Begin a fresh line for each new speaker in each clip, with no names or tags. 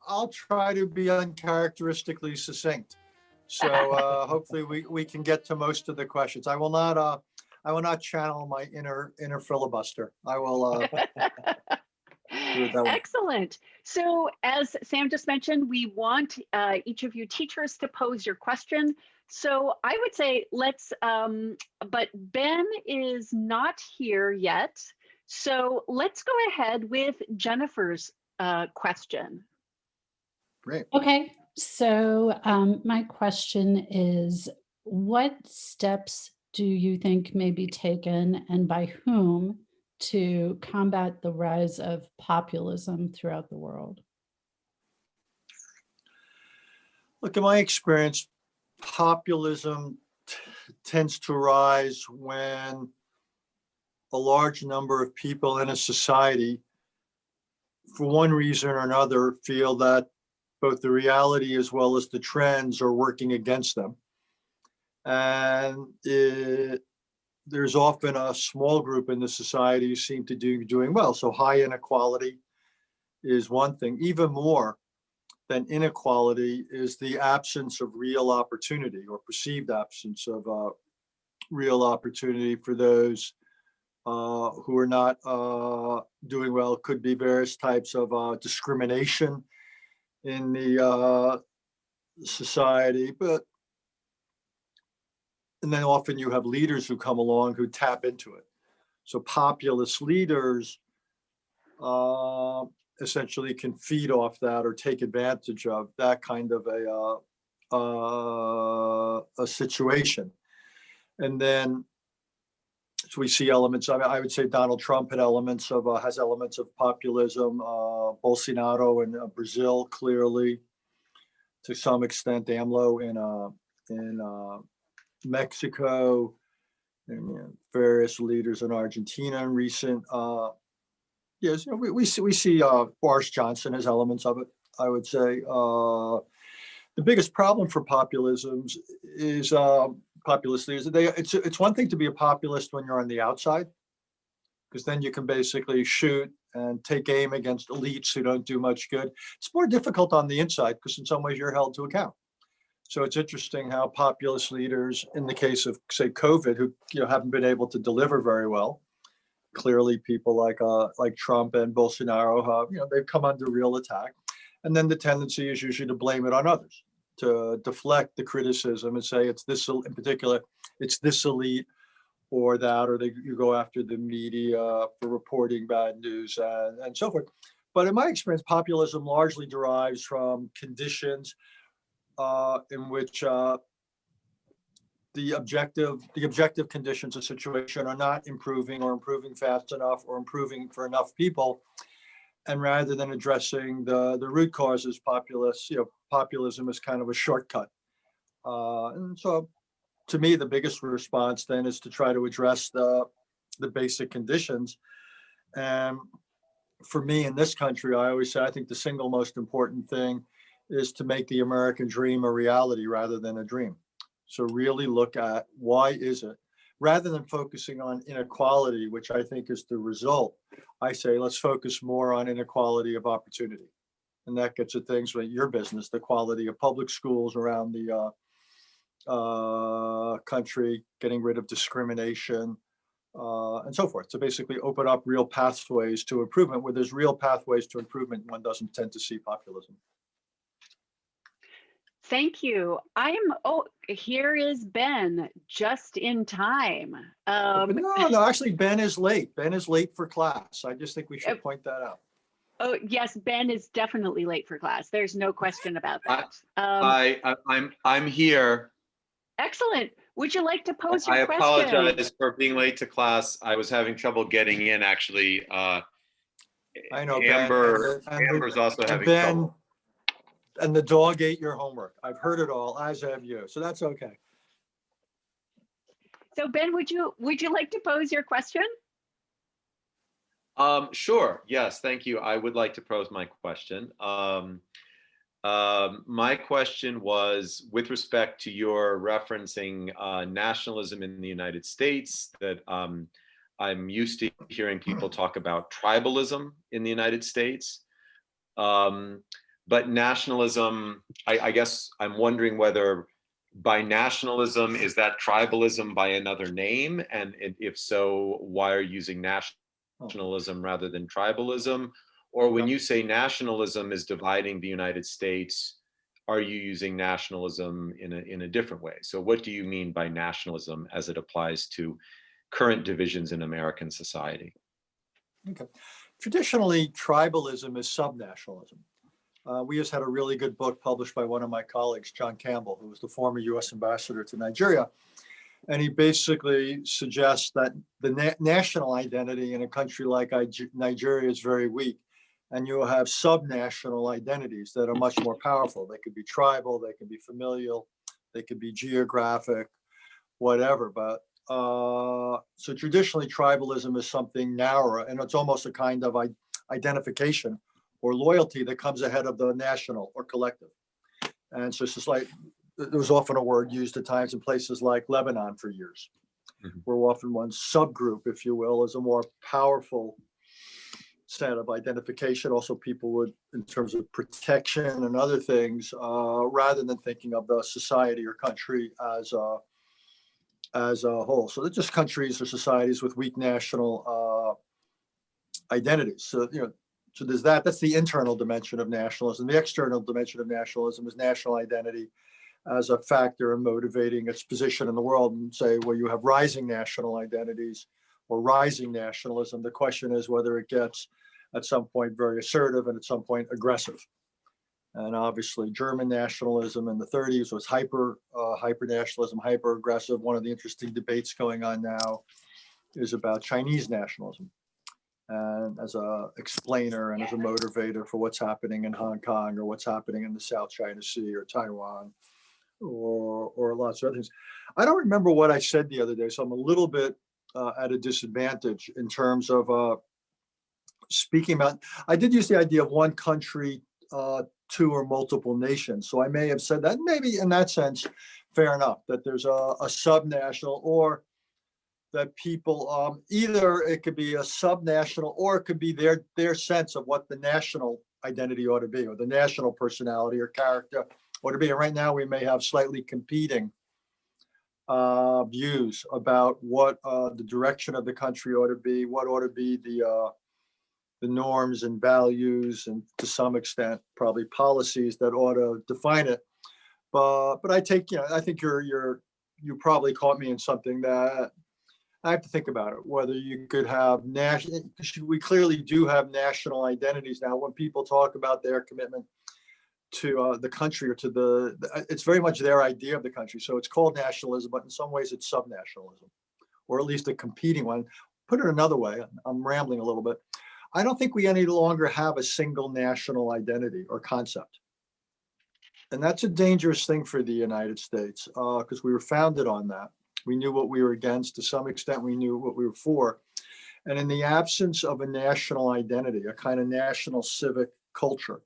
I'll try to be uncharacteristically succinct. So hopefully we can get to most of the questions. I will not channel my inner filibuster. I will do it that way.
Excellent. So as Sam just mentioned, we want each of you teachers to pose your question. So I would say let's, but Ben is not here yet. So let's go ahead with Jennifer's question.
Great.
Okay, so my question is, what steps do you think may be taken and by whom to combat the rise of populism throughout the world?
Look, in my experience, populism tends to rise when a large number of people in a society, for one reason or another, feel that both the reality as well as the trends are working against them. And there's often a small group in the society who seem to be doing well. So high inequality is one thing. Even more than inequality is the absence of real opportunity, or perceived absence of real opportunity for those who are not doing well. It could be various types of discrimination in the society, and then often you have leaders who come along who tap into it. So populist leaders essentially can feed off that or take advantage of that kind of a situation. And then so we see elements. I would say Donald Trump had elements of has elements of populism. Bolsonaro in Brazil, clearly, to some extent, AMLO in Mexico, and various leaders in Argentina in recent. Yes, we see Boris Johnson has elements of it. I would say the biggest problem for populisms is populist leaders. It's one thing to be a populist when you're on the outside, because then you can basically shoot and take aim against elites who don't do much good. It's more difficult on the inside because in some ways you're held to account. So it's interesting how populist leaders, in the case of say COVID, who haven't been able to deliver very well. Clearly, people like Trump and Bolsonaro have they've come under real attack, and then the tendency is usually to blame it on others, to deflect the criticism and say it's this, in particular, it's this elite or that, or you go after the media for reporting bad news and so forth. But in my experience, populism largely derives from conditions in which the objective conditions of situation are not improving or improving fast enough or improving for enough people. And rather than addressing the root causes, populism is kind of a shortcut. And so to me, the biggest response then is to try to address the basic conditions. And for me in this country, I always say, I think the single most important thing is to make the American dream a reality rather than a dream. So really look at why is it, rather than focusing on inequality, which I think is the result. I say, let's focus more on inequality of opportunity. And that gets at things like your business, the quality of public schools around the country, getting rid of discrimination, and so forth. So basically open up real pathways to improvement. Where there's real pathways to improvement, one doesn't tend to see populism.
Thank you. Here is Ben, just in time.
No, actually, Ben is late. Ben is late for class. I just think we should point that out.
Oh, yes, Ben is definitely late for class. There's no question about that.
I'm here.
Excellent. Would you like to pose your question?
I apologize for being late to class. I was having trouble getting in, actually.
I know,
Amber's also having trouble.
And the dog ate your homework. I've heard it all, as have you. So that's okay.
So Ben, would you like to pose your question?
Sure. Yes. Thank you. I would like to pose my question. My question was with respect to your referencing nationalism in the United States, that I'm used to hearing people talk about tribalism in the United States. But nationalism, I guess I'm wondering whether by nationalism, is that tribalism by another name? And if so, why are you using nationalism rather than tribalism? Or when you say nationalism is dividing the United States, are you using nationalism in a different way? So what do you mean by nationalism as it applies to current divisions in American society?
Okay. Traditionally, tribalism is subnationalism. We just had a really good book published by one of my colleagues, John Campbell, who was the former US ambassador to Nigeria. And he basically suggests that the national identity in a country like Nigeria is very weak. And you have subnational identities that are much more powerful. They could be tribal, they could be familial, they could be geographic, whatever. But so traditionally, tribalism is something narrower, and it's almost a kind of identification or loyalty that comes ahead of the national or collective. And so it's just like, there was often a word used at times in places like Lebanon for years, where often one subgroup, if you will, is a more powerful set of identification. Also, people would, in terms of protection and other things, rather than thinking of the society or country as a whole. So they're just countries or societies with weak national identities. So, so there's that. That's the internal dimension of nationalism. The external dimension of nationalism is national identity as a factor in motivating its position in the world. And say, well, you have rising national identities or rising nationalism. The question is whether it gets at some point very assertive and at some point aggressive. And obviously German nationalism in the 30s was hyper nationalism, hyper aggressive. One of the interesting debates going on now is about Chinese nationalism, and as a explainer and as a motivator for what's happening in Hong Kong or what's happening in the South China Sea or Taiwan or lots of other things. I don't remember what I said the other day, so I'm a little bit at a disadvantage in terms of speaking about. I did use the idea of one country, two or multiple nations. So I may have said that, maybe in that sense, fair enough, that there's a subnational, or that people, either it could be a subnational or it could be their sense of what the national identity ought to be, or the national personality or character ought to be. And right now we may have slightly competing views about what the direction of the country ought to be, what ought to be the norms and values, and to some extent probably policies that ought to define it. But I take, I think you probably caught me in something that I have to think about it, whether you could have national. We clearly do have national identities now. When people talk about their commitment to the country or to it's very much their idea of the country. So it's called nationalism, but in some ways it's subnationalism, or at least a competing one. Put it another way, I'm rambling a little bit. I don't think we any longer have a single national identity or concept. And that's a dangerous thing for the United States, because we were founded on that. We knew what we were against. To some extent, we knew what we were for. And in the absence of a national identity, a kind of national civic culture,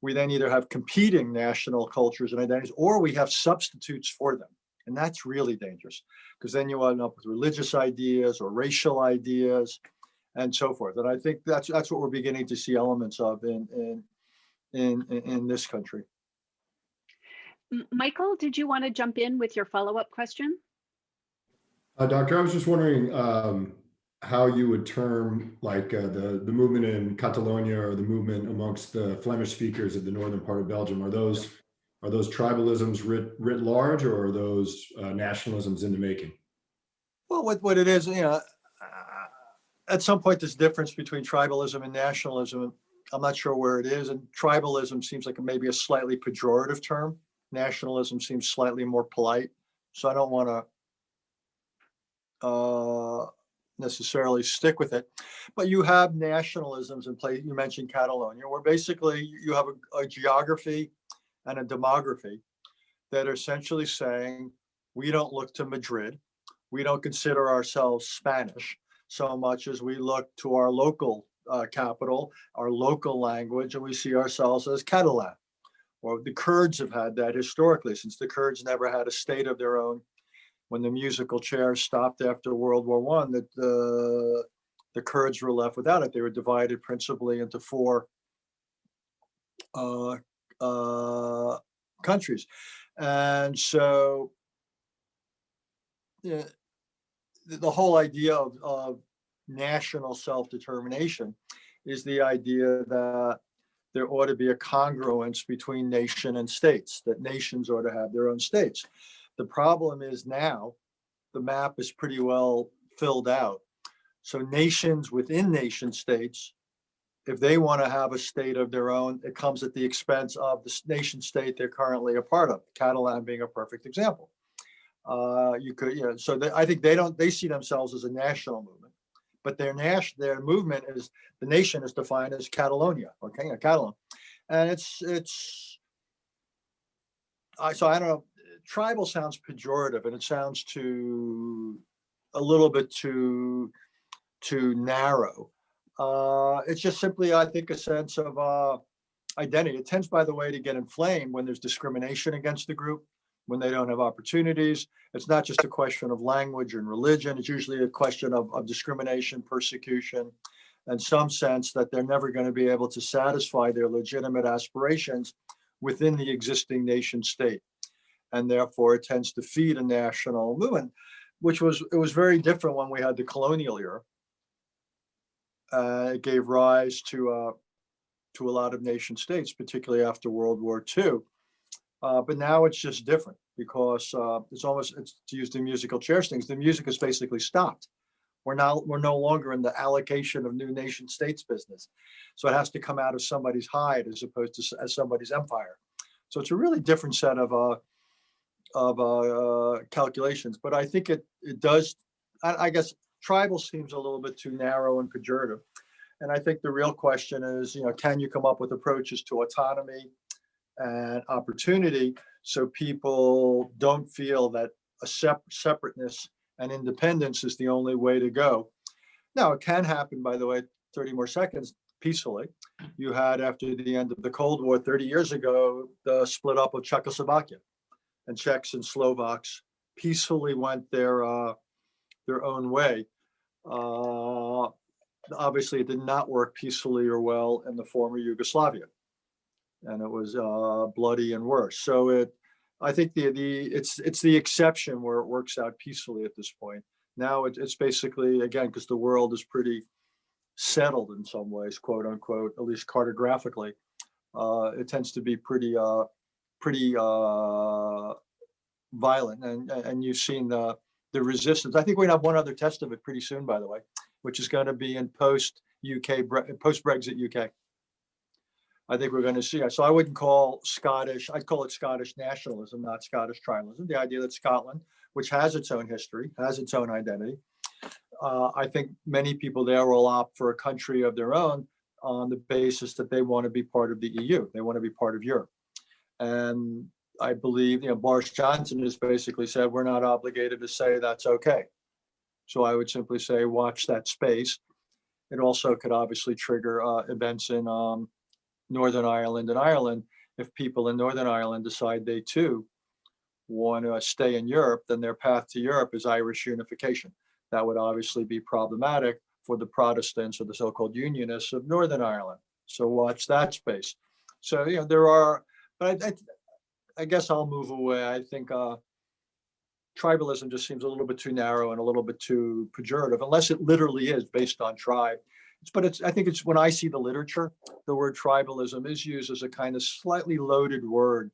we then either have competing national cultures and identities, or we have substitutes for them. And that's really dangerous, because then you end up with religious ideas or racial ideas and so forth. And I think that's what we're beginning to see elements of in this country.
Michael, did you want to jump in with your follow-up question?
Doctor, I was just wondering how you would term like the movement in Catalonia, or the movement amongst the Flemish speakers of the northern part of Belgium. Are those tribalisms writ large, or are those nationalisms in the making?
Well, what it is, at some point there's a difference between tribalism and nationalism. I'm not sure where it is. And tribalism seems like maybe a slightly pejorative term. Nationalism seems slightly more polite. So I don't want to necessarily stick with it. But you have nationalisms in place. You mentioned Catalonia, where basically you have a geography and a demography that are essentially saying, we don't look to Madrid. We don't consider ourselves Spanish so much as we look to our local capital, our local language, and we see ourselves as Catalan. Or the Kurds have had that historically, since the Kurds never had a state of their own. When the musical chairs stopped after World War I, that the Kurds were left without it. They were divided principally into four uh, countries. And so the whole idea of national self-determination is the idea that there ought to be a congruence between nation and states, that nations ought to have their own states. The problem is now the map is pretty well filled out. So nations within nation states, if they want to have a state of their own, it comes at the expense of the nation state they're currently a part of, Catalan being a perfect example. So I think they see themselves as a national movement, but their movement is, the nation is defined as Catalonia, okay, Catalan. And so I don't know, tribal sounds pejorative, and it sounds a little bit too narrow. It's just simply, I think, a sense of identity. It tends, by the way, to get inflamed when there's discrimination against the group, when they don't have opportunities. It's not just a question of language and religion. It's usually a question of discrimination, persecution, and some sense that they're never going to be able to satisfy their legitimate aspirations within the existing nation state. And therefore, it tends to feed a national movement, it was very different when we had the colonial era. It gave rise to a lot of nation states, particularly after World War II. But now it's just different because it's to use the musical chairs things, the music has basically stopped. We're no longer in the allocation of new nation states business. So it has to come out of somebody's hide as opposed to as somebody's empire. So it's a really different set of calculations. But I think it does, I guess tribal seems a little bit too narrow and pejorative. And I think the real question is, can you come up with approaches to autonomy and opportunity so people don't feel that a separateness and independence is the only way to go? Now, it can happen, by the way, 30 more seconds, peacefully. You had, after the end of the Cold War 30 years ago, the split up of Czechoslovakia, and Czechs and Slovaks peacefully went their own way. Obviously, it did not work peacefully or well in the former Yugoslavia, and it was bloody and worse. So I think it's the exception where it works out peacefully at this point. Now it's basically, again, because the world is pretty settled in some ways, quote unquote, at least cartographically. It tends to be pretty violent, and you've seen the resistance. I think we're gonna have one other test of it pretty soon, by the way, which is going to be in post-Brexit UK. I think we're going to see it. So I wouldn't call I'd call it Scottish nationalism, not Scottish tribalism. The idea that Scotland, which has its own history, has its own identity, I think many people there will opt for a country of their own on the basis that they want to be part of the EU. They want to be part of Europe. And I believe, Boris Johnson has basically said, we're not obligated to say that's okay. So I would simply say, watch that space. It also could obviously trigger events in Northern Ireland and Ireland. If people in Northern Ireland decide they too want to stay in Europe, then their path to Europe is Irish unification. That would obviously be problematic for the Protestants or the so-called Unionists of Northern Ireland. So watch that space. So, there are, but I guess I'll move away. I think tribalism just seems a little bit too narrow and a little bit too pejorative, unless it literally is based on tribe. I think it's when I see the literature, the word tribalism is used as a kind of slightly loaded word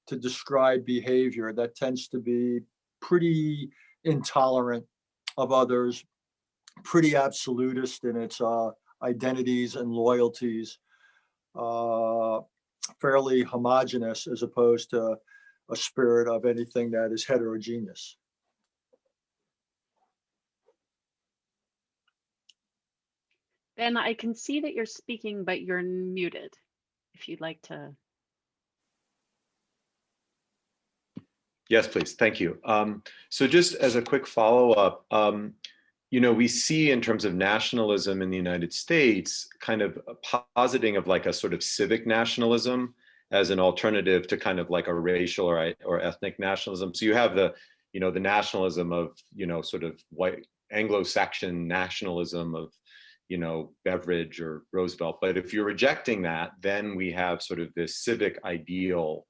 to describe behavior that tends to be pretty intolerant of others, pretty absolutist in its identities and loyalties, fairly homogenous as opposed to a spirit of anything that is heterogeneous.
Ben, I can see that you're speaking, but you're muted. If you'd like to.
Yes, please. Thank you. So just as a quick follow-up, we see in terms of nationalism in the United States, kind of a positing of like a sort of civic nationalism as an alternative to kind of like a racial or ethnic nationalism. So you have the nationalism of, sort of white Anglo-Saxon nationalism of, Beveridge or Roosevelt. But if you're rejecting that, then we have sort of this civic ideal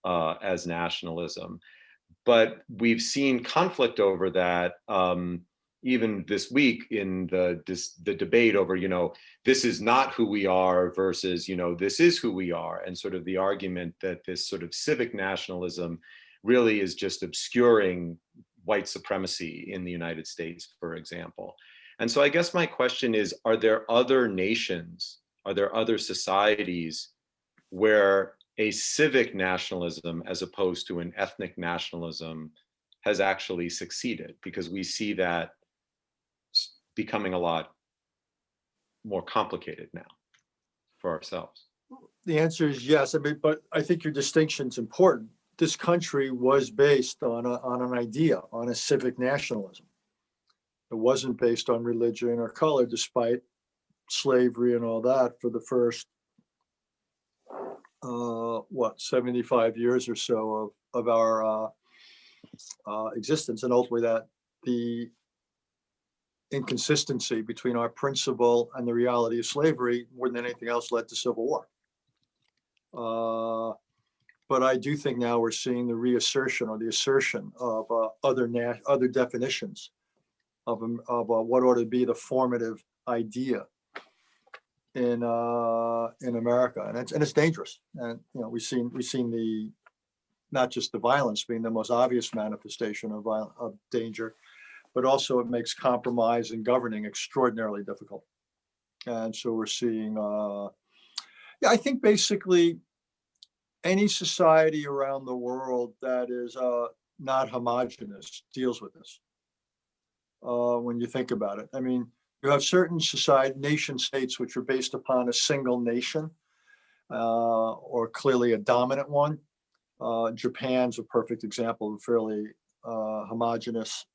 as nationalism. But we've seen conflict over that even this week in the debate over, this is not who we are versus, this is who we are. And sort of the argument that this sort of civic nationalism really is just obscuring white supremacy in the United States, for example. And so I guess my question is, are there other nations, are there other societies where a civic nationalism as opposed to an ethnic nationalism has actually succeeded? Because we see that becoming a lot more complicated now for ourselves.
The answer is yes. But I think your distinction is important. This country was based on an idea, on a civic nationalism. It wasn't based on religion or color, despite slavery and all that for the first 75 years or so of our existence, and ultimately that the inconsistency between our principle and the reality of slavery, more than anything else, led to civil war. But I do think now we're seeing the reassertion or the assertion of other definitions of what ought to be the formative idea in America, and it's dangerous. And we've seen the not just the violence being the most obvious manifestation of danger, but also it makes compromise and governing extraordinarily difficult. And so we're seeing, I think basically any society around the world that is not homogenous deals with this. When you think about it, you have certain nation states which are based upon a single nation or clearly a dominant one. Japan's a perfect example of a fairly homogenous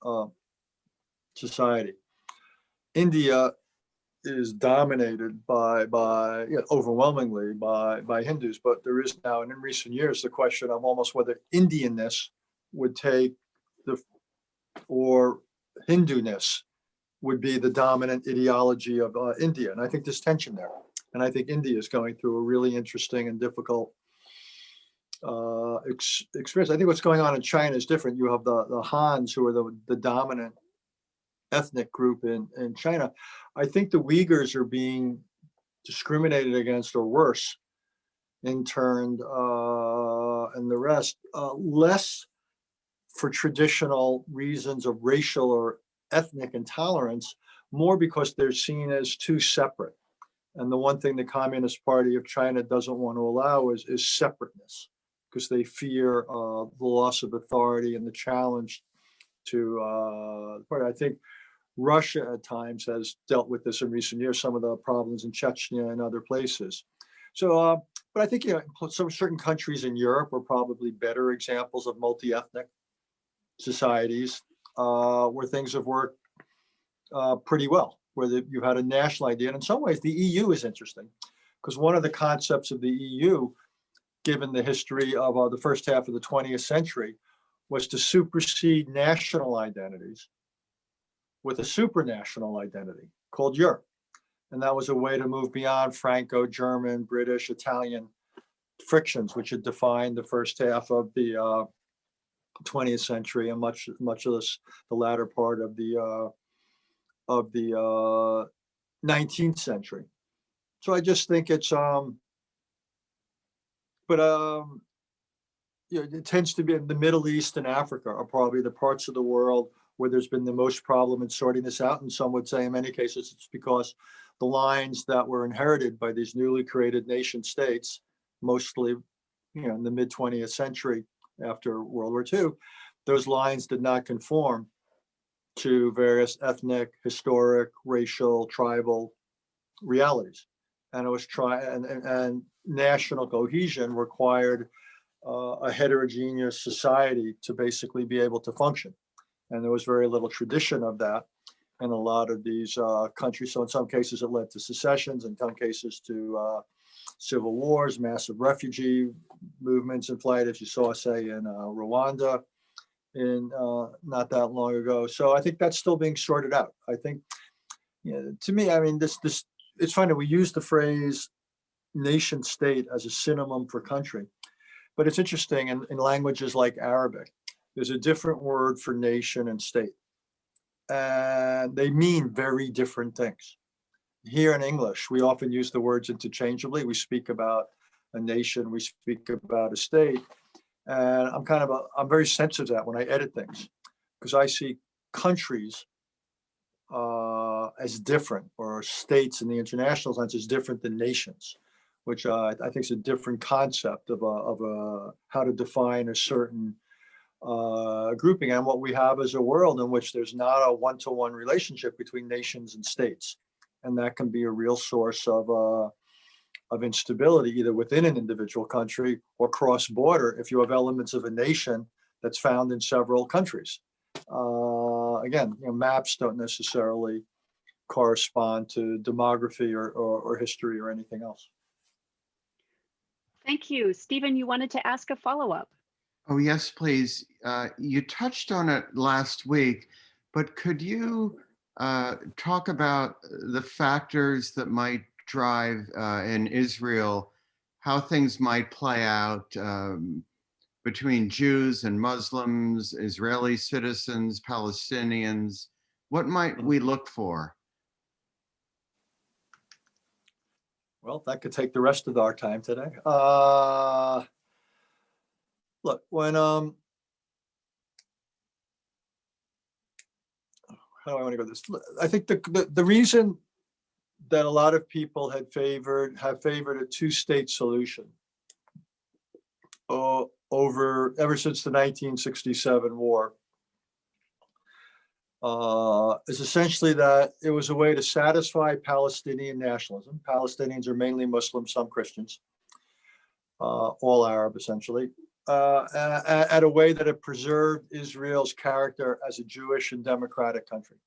society. India is dominated by overwhelmingly by Hindus, but there is now, and in recent years, the question of almost whether Indianness would take or Hinduness would be the dominant ideology of India. And I think there's tension there. And I think India is going through a really interesting and difficult experience. I think what's going on in China is different. You have the Hans, who are the dominant ethnic group in China. I think the Uyghurs are being discriminated against, or worse, interned, and the rest, less for traditional reasons of racial or ethnic intolerance, more because they're seen as too separate. And the one thing the Communist Party of China doesn't want to allow is separateness, because they fear the loss of authority and the challenge to the party. I think Russia at times has dealt with this in recent years, some of the problems in Chechnya and other places. So, but I think some certain countries in Europe are probably better examples of multi-ethnic societies where things have worked pretty well, where you've had a national idea. And in some ways, the EU is interesting, because one of the concepts of the EU, given the history of the first half of the 20th century, was to supersede national identities with a supranational identity called Europe. And that was a way to move beyond Franco-German, British, Italian frictions, which had defined the first half of the 20th century and much of the latter part of the 19th century. So I just think it's, it tends to be in the Middle East and Africa are probably the parts of the world where there's been the most problem in sorting this out. And some would say in many cases, it's because the lines that were inherited by these newly created nation states, mostly, in the mid 20th century after World War II, those lines did not conform to various ethnic, historic, racial, tribal realities. And it was and national cohesion required a heterogeneous society to basically be able to function. And there was very little tradition of that in a lot of these countries. So in some cases, it led to secessions, in some cases to civil wars, massive refugee movements in flight, as you saw, say, in Rwanda in not that long ago. So I think that's still being sorted out. I think To me, I mean, this it's funny, we use the phrase nation state as a synonym for country, but it's interesting in languages like Arabic, there's a different word for nation and state, and they mean very different things. Here in English, we often use the words interchangeably. We speak about a nation, we speak about a state, and I'm very sensitive to that when I edit things, because I see countries as different, or states in the international sense as different than nations, which I think is a different concept of how to define a certain grouping. And what we have is a world in which there's not a one-to-one relationship between nations and states, and that can be a real source of instability, either within an individual country or cross-border if you have elements of a nation that's found in several countries. Again, maps don't necessarily correspond to demography or history or anything else.
Thank you. Stephen, you wanted to ask a follow-up.
Oh, yes, please. You touched on it last week, but could you talk about the factors that might drive in Israel, how things might play out between Jews and Muslims, Israeli citizens, Palestinians? What might we look for?
Well, that could take the rest of our time today. Look, when how do I want to go this? I think the reason that a lot of people have favored a two-state solution ever since the 1967 war is essentially that it was a way to satisfy Palestinian nationalism. Palestinians are mainly Muslim, some Christians, all Arab essentially, at a way that it preserved Israel's character as a Jewish and democratic country.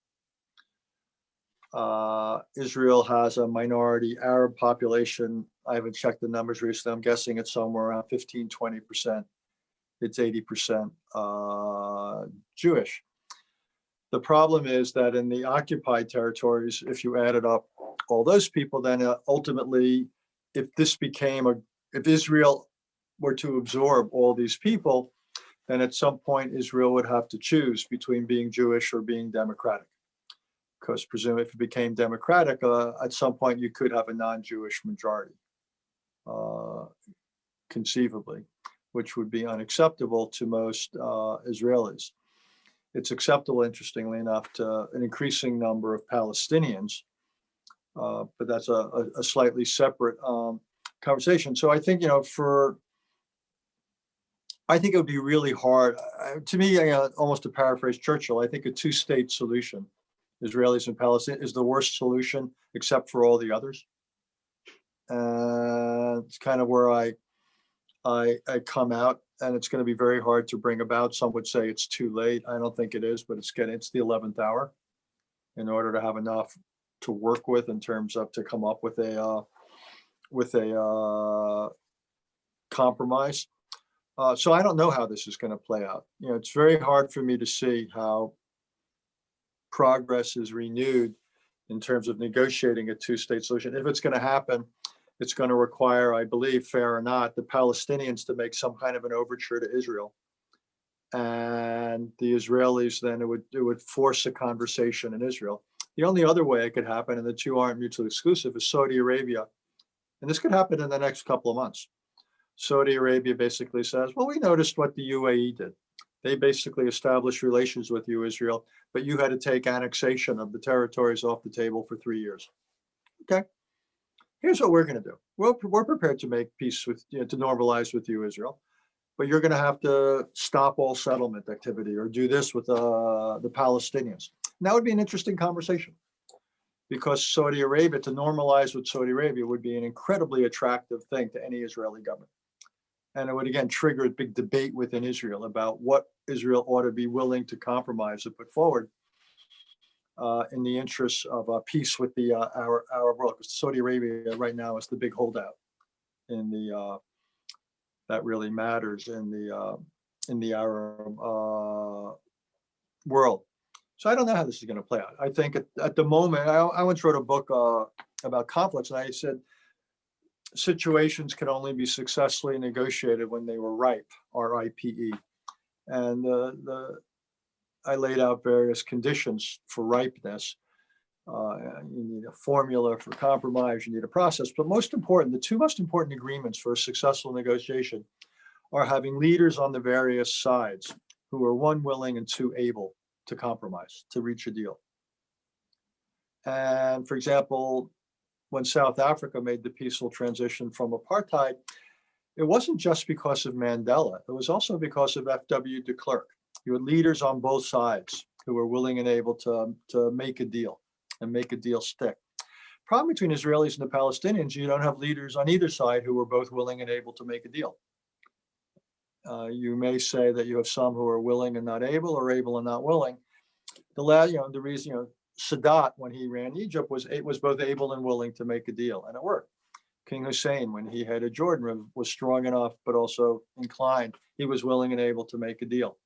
Israel has a minority Arab population. I haven't checked the numbers recently. I'm guessing it's somewhere around 15, 20%. It's 80% Jewish. The problem is that in the occupied territories, if you added up all those people, then ultimately, if Israel were to absorb all these people, then at some point Israel would have to choose between being Jewish or being democratic. Because presumably if it became democratic, at some point you could have a non-Jewish majority, conceivably, which would be unacceptable to most Israelis. It's acceptable, interestingly enough, to an increasing number of Palestinians, but that's a slightly separate conversation. So I think, I think it would be really hard. To me, almost to paraphrase Churchill, I think a two-state solution, Israelis and Palestinians, is the worst solution except for all the others. It's kind of where I come out, and it's going to be very hard to bring about. Some would say it's too late. I don't think it is, but it's the 11th hour in order to have enough to work with in terms of to come up with a compromise. So I don't know how this is going to play out. It's very hard for me to see how progress is renewed in terms of negotiating a two-state solution. If it's going to happen, it's going to require, I believe, fair or not, the Palestinians to make some kind of an overture to Israel, and the Israelis then it would force a conversation in Israel. The only other way it could happen, and the two aren't mutually exclusive, is Saudi Arabia, and this could happen in the next couple of months. Saudi Arabia basically says, well, we noticed what the UAE did. They basically established relations with you, Israel, but you had to take annexation of the territories off the table for 3 years. Okay. Here's what we're going to do. We're prepared to make peace with, to normalize with you, Israel, but you're going to have to stop all settlement activity or do this with the Palestinians. And that would be an interesting conversation, because Saudi Arabia, to normalize with Saudi Arabia would be an incredibly attractive thing to any Israeli government. And it would, again, trigger a big debate within Israel about what Israel ought to be willing to compromise and put forward in the interests of peace with the Arab world. Because Saudi Arabia right now is the big holdout in the that really matters in the Arab world. So I don't know how this is going to play out. I think at the moment, I once wrote a book about conflicts, and I said situations can only be successfully negotiated when they were ripe, R-I-P-E. And I laid out various conditions for ripeness. You need a formula for compromise, you need a process, but most important, the two most important agreements for a successful negotiation are having leaders on the various sides who are one, willing, and two, able to compromise, to reach a deal. And for example, when South Africa made the peaceful transition from apartheid, it wasn't just because of Mandela, it was also because of F.W. de Klerk. You had leaders on both sides who were willing and able to make a deal and make a deal stick. Problem between Israelis and the Palestinians, you don't have leaders on either side who are both willing and able to make a deal. You may say that you have some who are willing and not able, or able and not willing. The reason, Sadat, when he ran Egypt, was both able and willing to make a deal, and it worked. King Hussein, when he headed Jordan, was strong enough, but also inclined. He was willing and able to make a deal.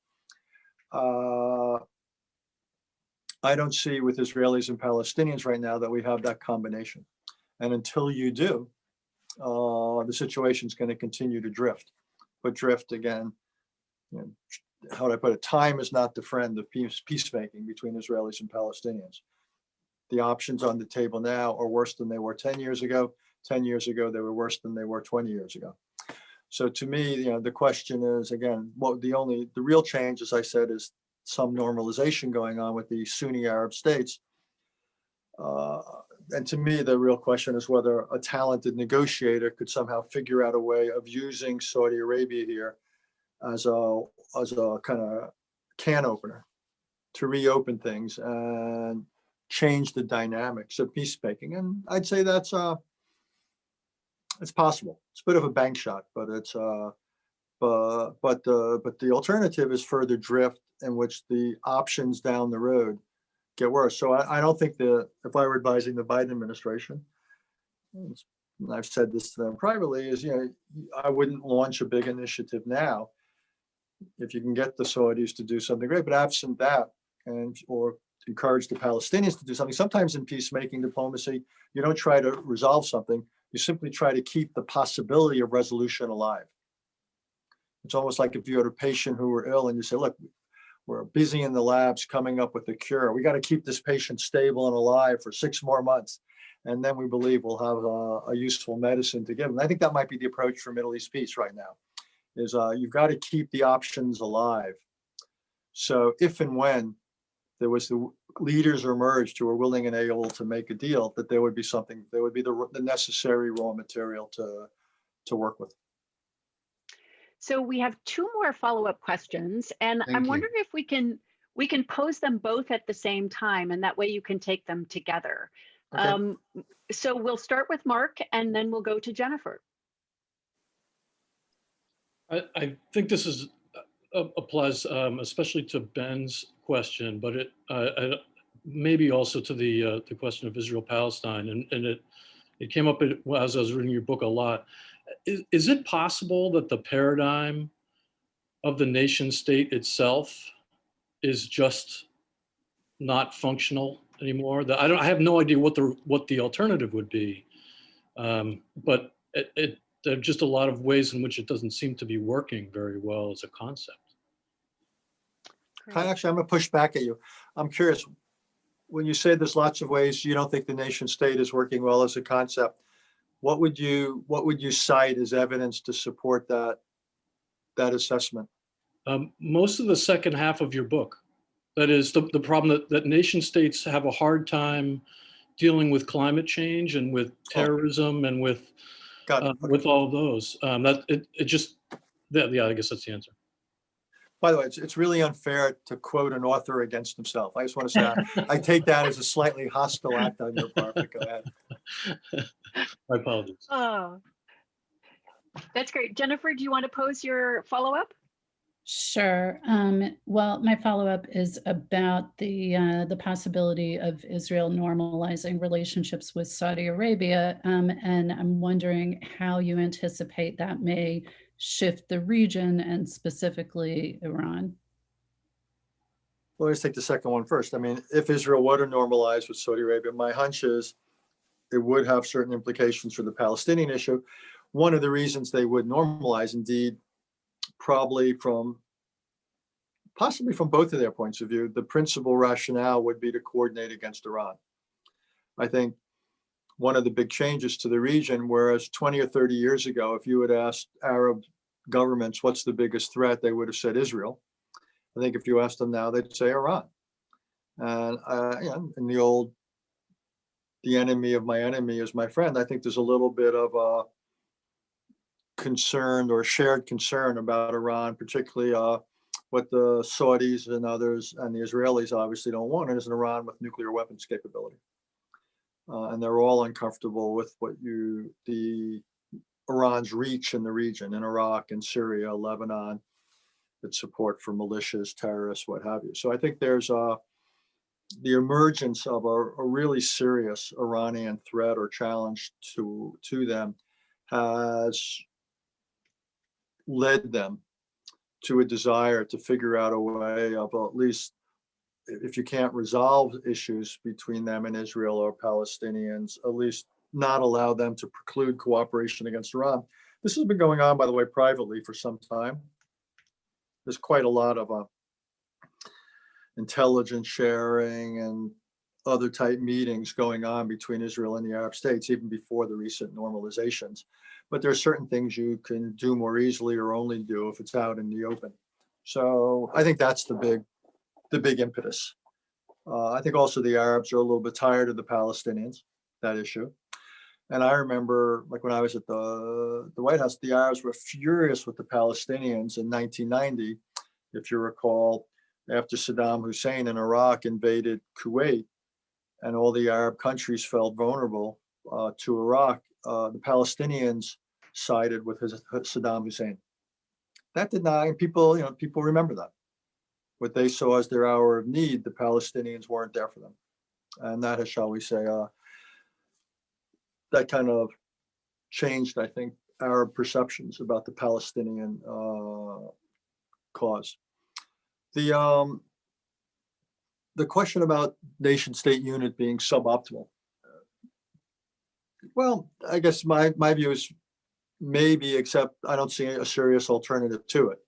I don't see with Israelis and Palestinians right now that we have that combination. And until you do, the situation is going to continue to drift. But drift again, how do I put it? Time is not the friend of peacemaking between Israelis and Palestinians. The options on the table now are worse than they were 10 years ago. 10 years ago, they were worse than they were 20 years ago. So to me, the question is, again, the real change, as I said, is some normalization going on with the Sunni Arab states. And to me, the real question is whether a talented negotiator could somehow figure out a way of using Saudi Arabia here as a kind of can opener to reopen things and change the dynamics of peacemaking. And I'd say that's it's possible. It's a bit of a bank shot, but it's but the alternative is further drift, in which the options down the road get worse. So I don't think if I were advising the Biden administration, and I've said this to them privately, is I wouldn't launch a big initiative now. If you can get the Saudis to do something great, but absent that, or encourage the Palestinians to do something. Sometimes in peacemaking diplomacy, you don't try to resolve something. You simply try to keep the possibility of resolution alive. It's almost like if you had a patient who were ill and you say, look, we're busy in the labs coming up with a cure. We got to keep this patient stable and alive for 6 more months. And then we believe we'll have a useful medicine to give them. I think that might be the approach for Middle East peace right now, is you've got to keep the options alive. So if and when there was the leaders emerged who were willing and able to make a deal, that there would be something, there would be the necessary raw material to work with.
So we have 2 more follow-up questions, and I'm wondering if we can pose them both at the same time, and that way you can take them together. Okay. So we'll start with Mark, and then we'll go to Jennifer.
I think this is applies especially to Ben's question, but it maybe also to the question of Israel-Palestine, and it came up as I was reading your book a lot. Is it possible that the paradigm of the nation state itself is just not functional anymore? That I have no idea what the alternative would be, but there are just a lot of ways in which it doesn't seem to be working very well as a concept.
Actually, I'm going to push back at you. I'm curious, when you say there's lots of ways you don't think the nation state is working well as a concept, what would you cite as evidence to support that assessment?
Most of the second half of your book. That is the problem that nation states have a hard time dealing with climate change and with terrorism and with all of those. Yeah, I guess that's the answer.
By the way, it's really unfair to quote an author against himself. I just want to say I take that as a slightly hostile act on your part, but go ahead.
My apologies.
Oh, that's great. Jennifer, do you want to pose your follow-up?
Sure. Well, my follow-up is about the possibility of Israel normalizing relationships with Saudi Arabia, and I'm wondering how you anticipate that may shift the region and specifically Iran.
Well, let's take the second one first. I mean, if Israel were to normalize with Saudi Arabia, my hunch is it would have certain implications for the Palestinian issue. One of the reasons they would normalize, indeed, probably possibly from both of their points of view, the principal rationale would be to coordinate against Iran. I think one of the big changes to the region, whereas 20 or 30 years ago, if you had asked Arab governments what's the biggest threat, they would have said Israel. I think if you asked them now, they'd say Iran. And in the old, the enemy of my enemy is my friend, I think there's a little bit of a concern or shared concern about Iran, particularly what the Saudis and others and the Israelis obviously don't want is an Iran with nuclear weapons capability. And they're all uncomfortable with the Iran's reach in the region, in Iraq and Syria, Lebanon, its support for militias, terrorists, what have you. So I think there's the emergence of a really serious Iranian threat or challenge to them has led them to a desire to figure out a way of, at least if you can't resolve issues between them and Israel or Palestinians, at least not allow them to preclude cooperation against Iran. This has been going on, by the way, privately for some time. There's quite a lot of intelligence sharing and other type meetings going on between Israel and the Arab states, even before the recent normalizations. But there are certain things you can do more easily or only do if it's out in the open. So I think that's the big impetus. I think also the Arabs are a little bit tired of the Palestinians, that issue. And I remember, like when I was at the White House, the Arabs were furious with the Palestinians in 1990, if you recall, after Saddam Hussein in Iraq invaded Kuwait and all the Arab countries felt vulnerable to Iraq, the Palestinians sided with Saddam Hussein. That did not, people remember that. What they saw as their hour of need, the Palestinians weren't there for them. And that has, shall we say, that kind of changed, I think, Arab perceptions about the Palestinian cause. The question about nation-state unit being suboptimal. Well, I guess my view is maybe, except I don't see a serious alternative to it.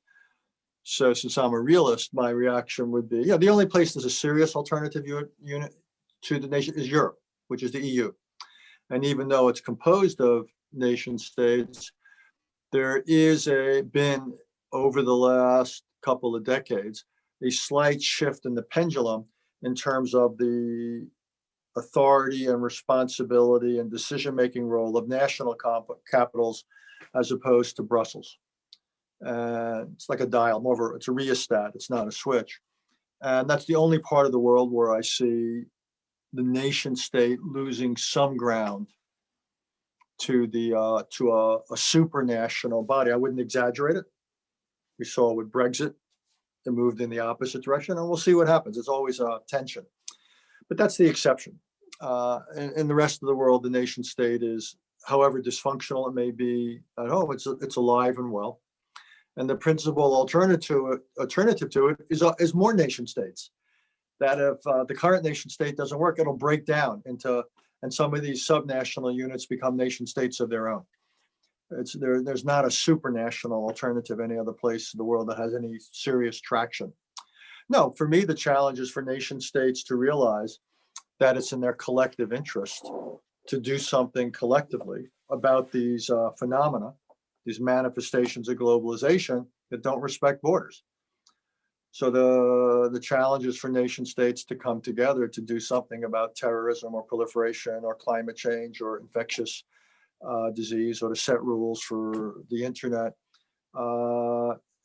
So since I'm a realist, my reaction would be, the only place there's a serious alternative unit to the nation is Europe, which is the EU. And even though it's composed of nation states, there is been over the last couple of decades, a slight shift in the pendulum in terms of the authority and responsibility and decision-making role of national capitals as opposed to Brussels. It's like a dial, it's a rheostat, it's not a switch. And that's the only part of the world where I see the nation state losing some ground to a supranational body. I wouldn't exaggerate it. We saw with Brexit, it moved in the opposite direction, and we'll see what happens. It's always a tension, but that's the exception. In the rest of the world, the nation state is, however dysfunctional it may be at home, it's alive and well. And the principal alternative to it is more nation states. That if the current nation state doesn't work, it'll break down and some of these subnational units become nation states of their own. There's not a supranational alternative any other place in the world that has any serious traction. No, for me, the challenge is for nation states to realize that it's in their collective interest to do something collectively about these phenomena, these manifestations of globalization that don't respect borders. So the challenge is for nation states to come together to do something about terrorism or proliferation or climate change or infectious disease, or to set rules for the internet.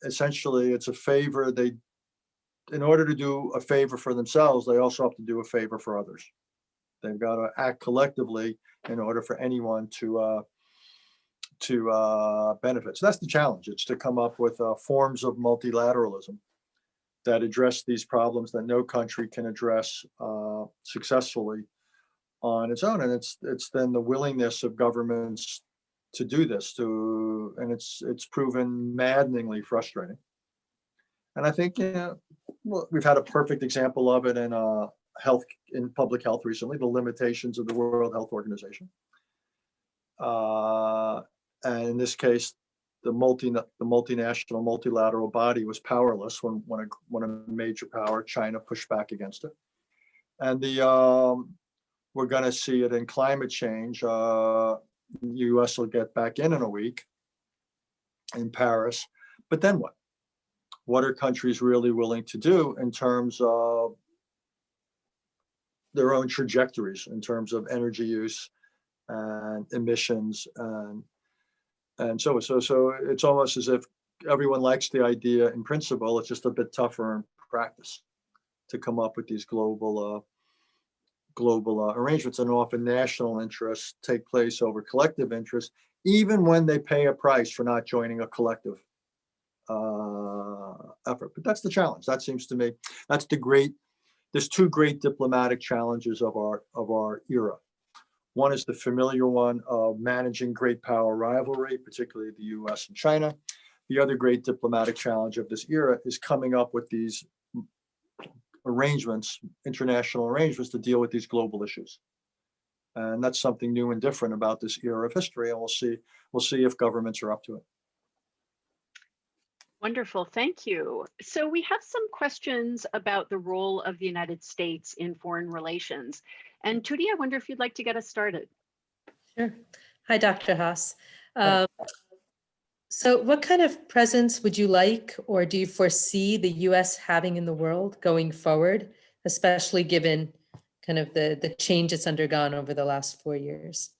Essentially, it's a favor. In order to do a favor for themselves, they also have to do a favor for others. They've got to act collectively in order for anyone to benefit. So that's the challenge. It's to come up with forms of multilateralism that address these problems that no country can address successfully on its own. And it's then the willingness of governments to do this, and it's proven maddeningly frustrating. And I think well, we've had a perfect example of it in health, in public health recently, the limitations of the World Health Organization. And in this case, the multinational multilateral body was powerless when a major power, China, pushed back against it. And we're going to see it in climate change. The U.S. will get back in a week in Paris, but then what? What are countries really willing to do in terms of their own trajectories, in terms of energy use and emissions, and so it's almost as if everyone likes the idea in principle. It's just a bit tougher in practice to come up with these global arrangements, and often national interests take place over collective interests, even when they pay a price for not joining a collective effort. But that's the challenge. That seems to me, that's there's two great diplomatic challenges of our era. One is the familiar one of managing great power rivalry, particularly the US and China. The other great diplomatic challenge of this era is coming up with these arrangements, international arrangements to deal with these global issues. And that's something new and different about this era of history. And we'll see if governments are up to it.
Wonderful, thank you. So we have some questions about the role of the United States in foreign relations. And Tuti, I wonder if you'd like to get us started.
Sure. Hi, Dr. Haass. So what kind of presence would you like, or do you foresee the US having in the world going forward, especially given kind of the change it's undergone over the last 4 years?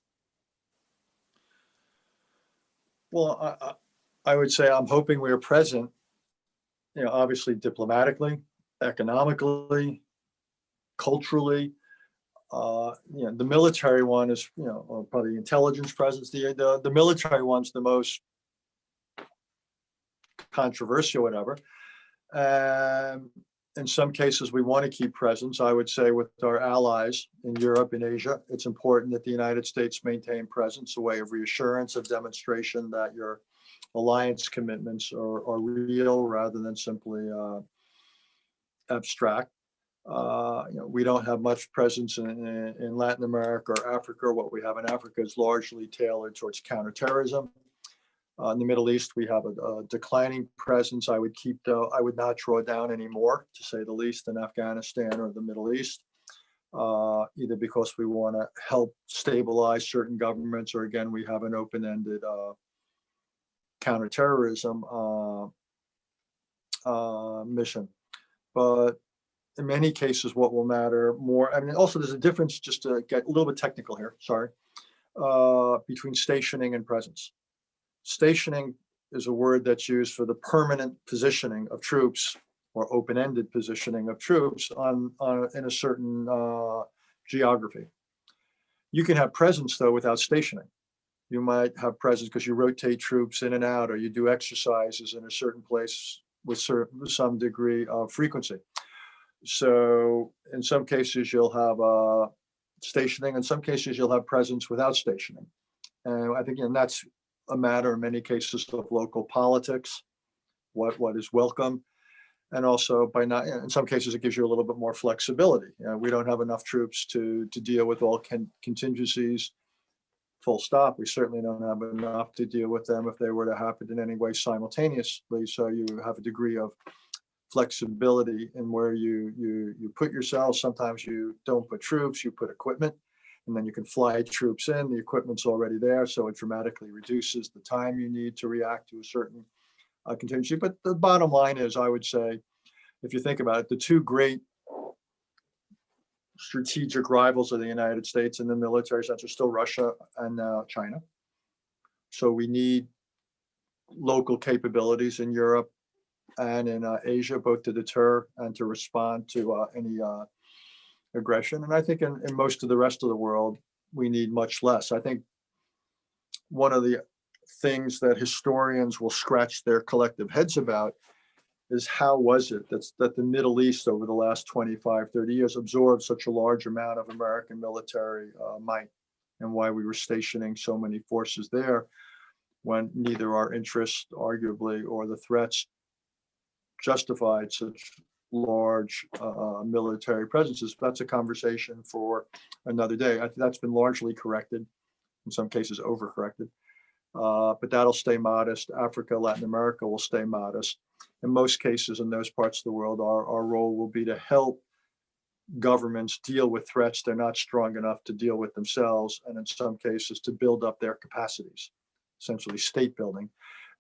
Well, I would say I'm hoping we are present, obviously diplomatically, economically, culturally. The military one is, probably intelligence presence. The military one's the most controversial, whatever. In some cases, we want to keep presence. I would say with our allies in Europe and Asia, it's important that the United States maintain presence, a way of reassurance, of demonstration that your alliance commitments are real rather than simply abstract. We don't have much presence in Latin America or Africa. What we have in Africa is largely tailored towards counterterrorism. In the Middle East, we have a declining presence. I would not draw down anymore, to say the least, in Afghanistan or the Middle East, either because we want to help stabilize certain governments, or again, we have an open-ended counterterrorism mission. But in many cases, what will matter more, also there's a difference, just to get a little bit technical here, sorry, between stationing and presence. Stationing is a word that's used for the permanent positioning of troops, or open-ended positioning of troops in a certain geography. You can have presence, though, without stationing. You might have presence because you rotate troops in and out, or you do exercises in a certain place with some degree of frequency. So in some cases, you'll have stationing. In some cases, you'll have presence without stationing. And I think that's a matter in many cases of local politics, what is welcome. And also in some cases, it gives you a little bit more flexibility. We don't have enough troops to deal with all contingencies, full stop. We certainly don't have enough to deal with them if they were to happen in any way simultaneously. So you have a degree of flexibility in where you put yourself. Sometimes you don't put troops, you put equipment, and then you can fly troops in. The equipment's already there, so it dramatically reduces the time you need to react to a certain contingency. But the bottom line is, I would say, if you think about it, the two great strategic rivals of the United States in the military sense are still Russia and now China. So we need local capabilities in Europe and in Asia, both to deter and to respond to any aggression. And I think in most of the rest of the world, we need much less. I think one of the things that historians will scratch their collective heads about is how was it that the Middle East over the last 25, 30 years absorbed such a large amount of American military might, and why we were stationing so many forces there when neither our interests, arguably, or the threats justified such large military presences. That's a conversation for another day. I think that's been largely corrected, in some cases overcorrected. But that'll stay modest. Africa, Latin America will stay modest. In most cases, in those parts of the world, our role will be to help governments deal with threats they're not strong enough to deal with themselves, and in some cases to build up their capacities, essentially state building.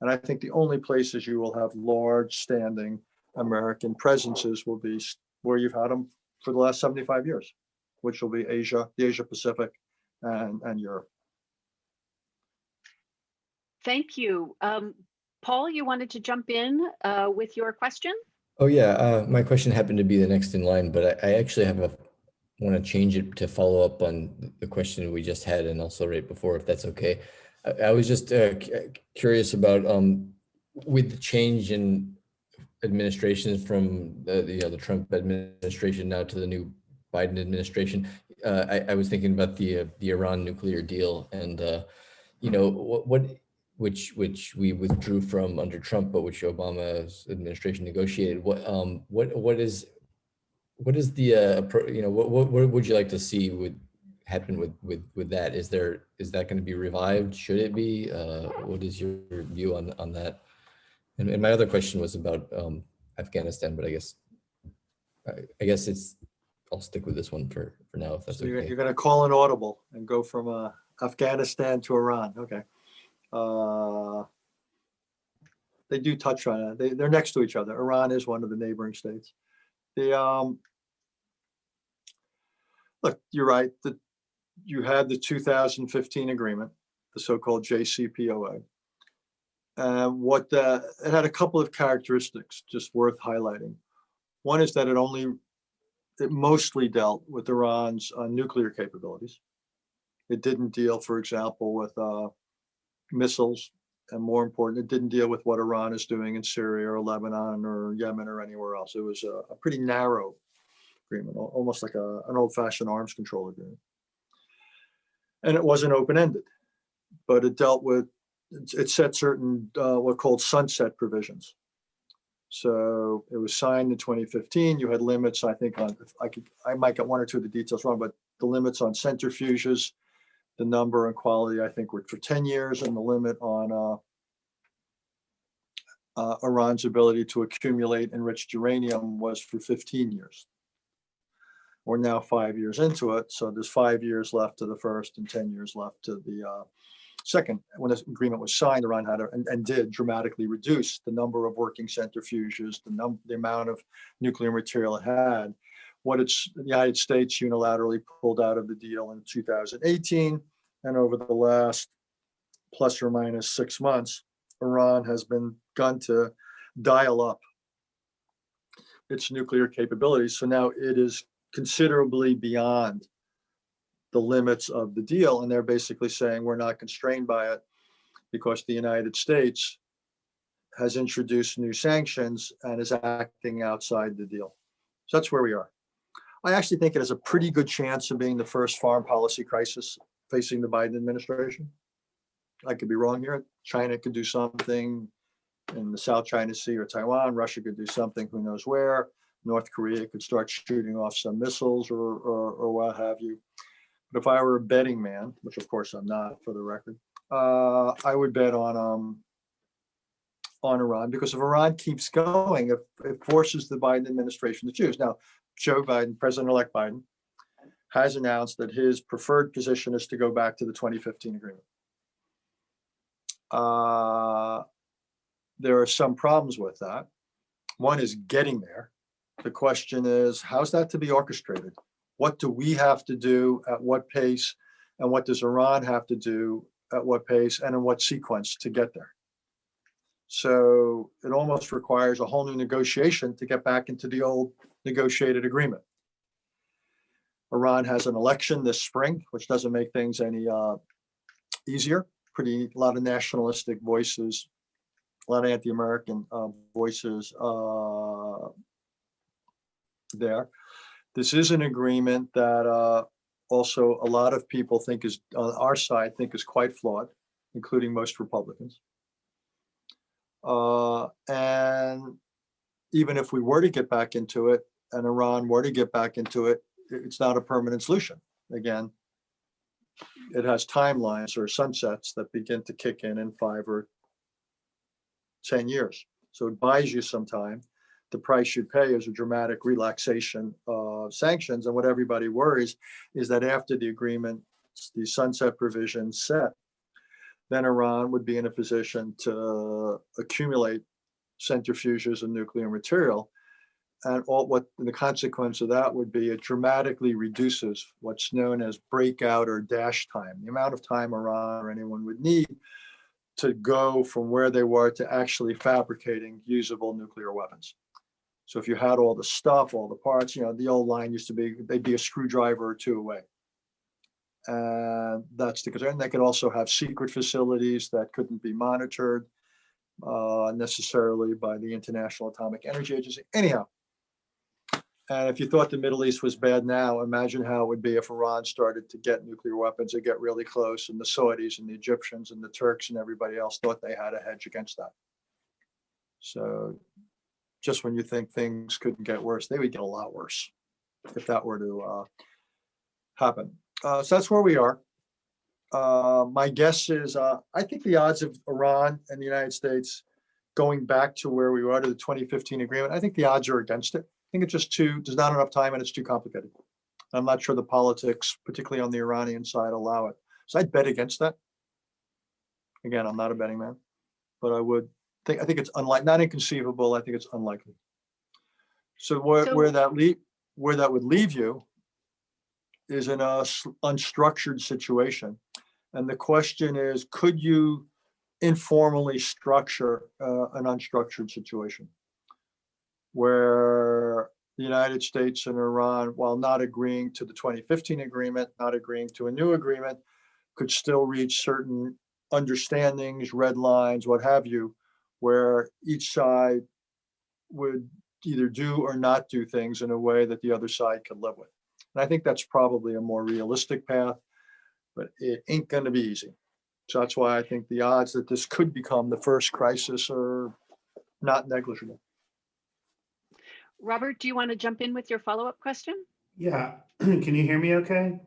And I think the only places you will have large standing American presences will be where you've had them for the last 75 years, which will be Asia, the Asia Pacific, and Europe.
Thank you. Paul, you wanted to jump in with your question?
Oh yeah, my question happened to be the next in line, but I actually want to change it to follow up on the question we just had and also right before, if that's okay. I was just curious about with the change in administrations from the Trump administration now to the new Biden administration. I was thinking about the Iran nuclear deal, and you know which we withdrew from under Trump, but which Obama's administration negotiated. What is the you know what would you like to see happen with that? Is that going to be revived? Should it be? What is your view on that? And my other question was about Afghanistan, but I guess I'll stick with this one for now, if that's
So
okay.
you're going to call an audible and go from Afghanistan to Iran. Okay. They do touch on it. They're next to each other. Iran is one of the neighboring states. Look, you're right. You had the 2015 agreement, the so-called JCPOA. It had a couple of characteristics just worth highlighting. One is that it mostly dealt with Iran's nuclear capabilities. It didn't deal, for example, with missiles, and more important, it didn't deal with what Iran is doing in Syria or Lebanon or Yemen or anywhere else. It was a pretty narrow agreement, almost like an old-fashioned arms control agreement. And it wasn't open-ended, but it set certain what are called sunset provisions. So it was signed in 2015. You had limits, I think, I might get one or two of the details wrong, but the limits on centrifuges, the number and quality, I think, were for 10 years, and the limit on Iran's ability to accumulate enriched uranium was for 15 years. We're now 5 years into it, so there's 5 years left to the first and 10 years left to the second. When this agreement was signed, Iran had and did dramatically reduce the number of working centrifuges, the amount of nuclear material it had. The United States unilaterally pulled out of the deal in 2018, and over the last plus or minus 6 months, Iran has begun to dial up its nuclear capabilities. So now it is considerably beyond the limits of the deal, and they're basically saying we're not constrained by it because the United States has introduced new sanctions and is acting outside the deal. So that's where we are. I actually think it has a pretty good chance of being the first foreign policy crisis facing the Biden administration. I could be wrong here. China could do something in the South China Sea or Taiwan. Russia could do something, who knows where. North Korea could start shooting off some missiles or what have you. But if I were a betting man, which of course I'm not, for the record, I would bet on Iran, because if Iran keeps going, it forces the Biden administration to choose. Now, Joe Biden, President-elect Biden, has announced that his preferred position is to go back to the 2015 agreement. There are some problems with that. One is getting there. The question is, how's that to be orchestrated? What do we have to do at what pace, and what does Iran have to do at what pace and in what sequence to get there? So it almost requires a whole new negotiation to get back into the old negotiated agreement. Iran has an election this spring, which doesn't make things any easier. A lot of nationalistic voices, a lot of anti-American voices there. This is an agreement that also a lot of people think is, on our side, think is quite flawed, including most Republicans. And even if we were to get back into it and Iran were to get back into it, it's not a permanent solution. Again, it has timelines or sunsets that begin to kick in 5 or 10 years. So it buys you some time. The price you pay is a dramatic relaxation of sanctions. And what everybody worries is that after the agreement, the sunset provisions set, then Iran would be in a position to accumulate centrifuges of nuclear material. And the consequence of that would be it dramatically reduces what's known as breakout or dash time, the amount of time Iran or anyone would need to go from where they were to actually fabricating usable nuclear weapons. So if you had all the stuff, all the parts, the old line used to be, they'd be a screwdriver or 2 away. And that's the concern. They could also have secret facilities that couldn't be monitored necessarily by the International Atomic Energy Agency. Anyhow, and if you thought the Middle East was bad now, imagine how it would be if Iran started to get nuclear weapons and get really close, and the Saudis and the Egyptians and the Turks and everybody else thought they had a hedge against that. So just when you think things couldn't get worse, they would get a lot worse if that were to happen. So that's where we are. My guess is, I think the odds of Iran and the United States going back to where we were to the 2015 agreement, I think the odds are against it. I think it's just there's not enough time and it's too complicated. I'm not sure the politics, particularly on the Iranian side, allow it. So I'd bet against that. Again, I'm not a betting man, but I think it's not inconceivable. I think it's unlikely. So where that would leave you is in a unstructured situation. And the question is, could you informally structure an unstructured situation where the United States and Iran, while not agreeing to the 2015 agreement, not agreeing to a new agreement, could still reach certain understandings, red lines, what have you, where each side would either do or not do things in a way that the other side could live with. And I think that's probably a more realistic path, but it ain't going to be easy. So that's why I think the odds that this could become the first crisis are not negligible.
Robert, do you want to jump in with your follow-up question?
Yeah, can you hear me okay?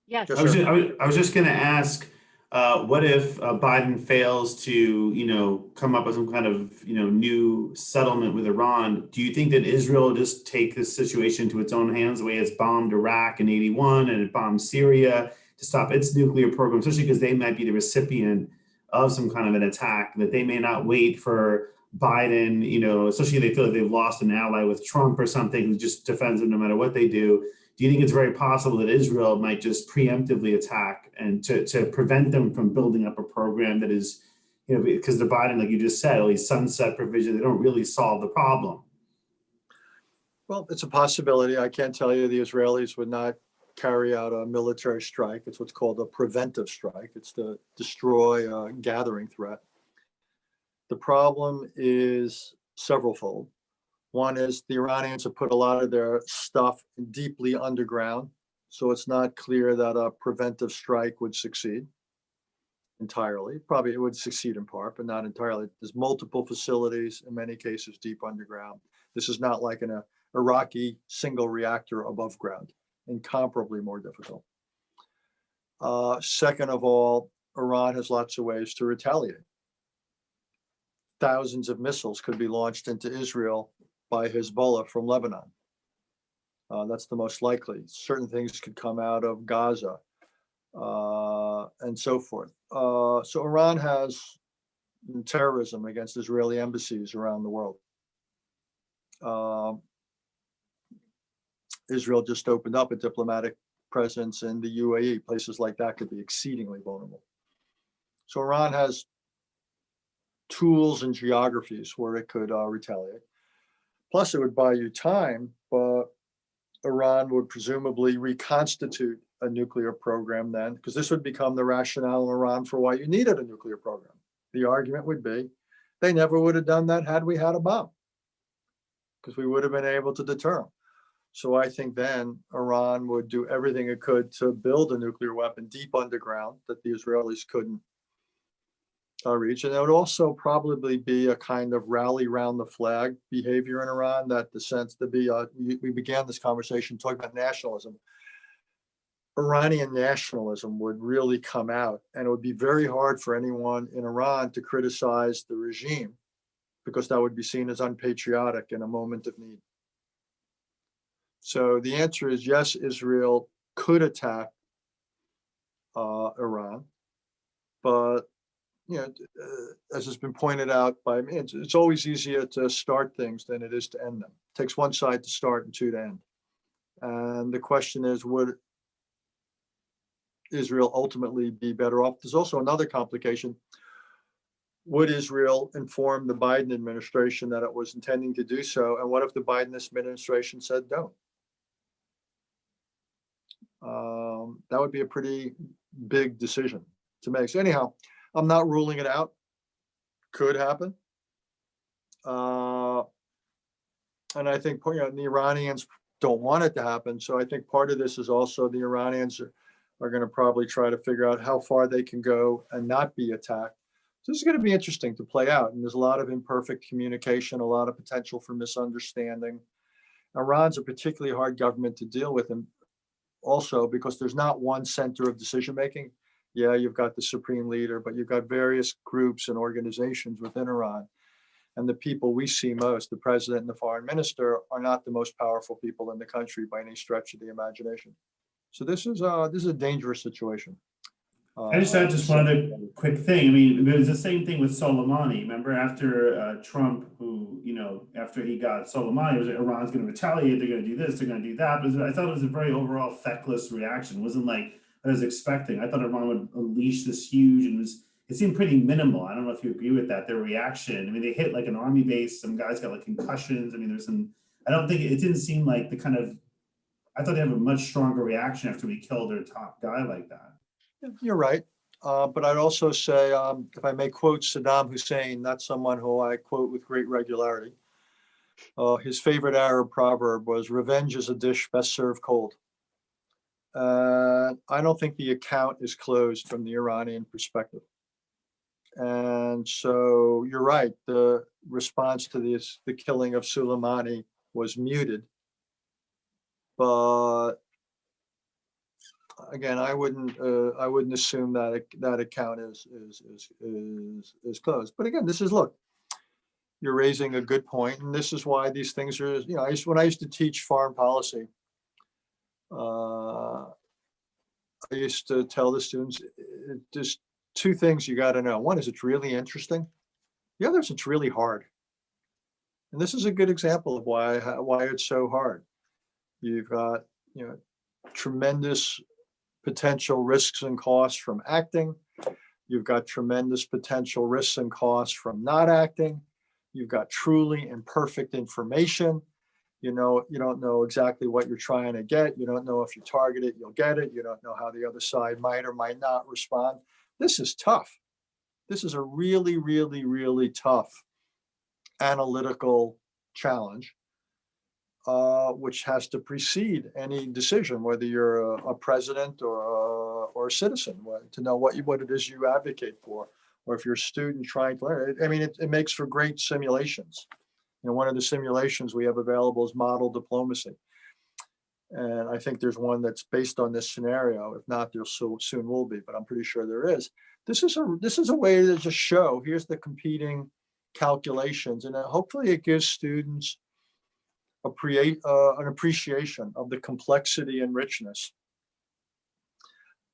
Yes.
Yes,
I was just going to ask, what if Biden fails to, come up with some kind of, new settlement with Iran? Do you think that Israel will just take this situation to its own hands the way it's bombed Iraq in '81 and it bombed Syria to stop its nuclear program, especially because they might be the recipient of some kind of an attack, that they may not wait for Biden, especially if they feel like they've lost an ally with Trump or something who just defends them no matter what they do? Do you think it's very possible that Israel might just preemptively attack and to prevent them from building up a program that is, because the Biden, like you just said, all these sunset provisions, they don't really solve the problem?
Well, it's a possibility. I can't tell you the Israelis would not carry out a military strike. It's what's called a preventive strike. It's to destroy a gathering threat. The problem is severalfold. One is the Iranians have put a lot of their stuff deeply underground, so it's not clear that a preventive strike would succeed entirely. Probably it would succeed in part, but not entirely. There's multiple facilities, in many cases deep underground. This is not like an Iraqi single reactor above ground, incomparably more difficult. Second of all, Iran has lots of ways to retaliate. Thousands of missiles could be launched into Israel by Hezbollah from Lebanon. That's the most likely. Certain things could come out of Gaza and so forth. So Iran has terrorism against Israeli embassies around the world. Israel just opened up a diplomatic presence in the UAE. Places like that could be exceedingly vulnerable. So Iran has tools and geographies where it could retaliate. Plus, it would buy you time, but Iran would presumably reconstitute a nuclear program then, because this would become the rationale in Iran for why you needed a nuclear program. The argument would be, they never would have done that had we had a bomb, because we would have been able to deter them. So I think then Iran would do everything it could to build a nuclear weapon deep underground that the Israelis couldn't region. There would also probably be a kind of rally round the flag behavior in Iran, that the sense to be, we began this conversation talking about nationalism. Iranian nationalism would really come out, and it would be very hard for anyone in Iran to criticize the regime, because that would be seen as unpatriotic in a moment of need. So the answer is yes, Israel could attack Iran, but as has been pointed out by me, it's always easier to start things than it is to end them. It takes one side to start and two to end. And the question is, would Israel ultimately be better off? There's also another complication. Would Israel inform the Biden administration that it was intending to do so? And what if the Biden administration said don't? That would be a pretty big decision to make. So anyhow, I'm not ruling it out. Could happen. And I think the Iranians don't want it to happen. So I think part of this is also the Iranians are going to probably try to figure out how far they can go and not be attacked. So this is going to be interesting to play out. And there's a lot of imperfect communication, a lot of potential for misunderstanding. Iran's a particularly hard government to deal with, and also because there's not one center of decision making. Yeah, you've got the supreme leader, but you've got various groups and organizations within Iran. And the people we see most, the president and the foreign minister, are not the most powerful people in the country by any stretch of the imagination. So this is a dangerous situation.
I just had one other quick thing. I mean, it was the same thing with Soleimani. Remember after Trump, who, after he got Soleimani, it was like, Iran's going to retaliate, they're going to do this, they're going to do that. But I thought it was a very overall feckless reaction. It wasn't like I was expecting. I thought Iran would unleash this huge, and it seemed pretty minimal. I don't know if you agree with that, their reaction. I mean, they hit like an army base, some guys got like concussions. I mean, I don't think, it didn't seem like I thought they have a much stronger reaction after we killed their top guy like that.
You're right. But I'd also say, if I may quote Saddam Hussein, that's someone who I quote with great regularity. His favorite Arab proverb was, "Revenge is a dish best served cold." I don't think the account is closed from the Iranian perspective. And so you're right, the response to the killing of Soleimani was muted. But again, I wouldn't assume that account is closed. But again, look, you're raising a good point, and this is why these things are. When I used to teach foreign policy, I used to tell the students, just two things you got to know. One is it's really interesting. The other is it's really hard. And this is a good example of why it's so hard. You've got tremendous potential risks and costs from acting. You've got tremendous potential risks and costs from not acting. You've got truly imperfect information. You don't know exactly what you're trying to get. You don't know if you target it, you'll get it. You don't know how the other side might or might not respond. This is tough. This is a really, really, really tough analytical challenge, which has to precede any decision, whether you're a president or a citizen, to know what it is you advocate for, or if you're a student trying to learn. I mean, it makes for great simulations. One of the simulations we have available is model diplomacy. And I think there's one that's based on this scenario. If not, there soon will be, but I'm pretty sure there is. This is a way to just show, here's the competing calculations, and hopefully it gives students an appreciation of the complexity and richness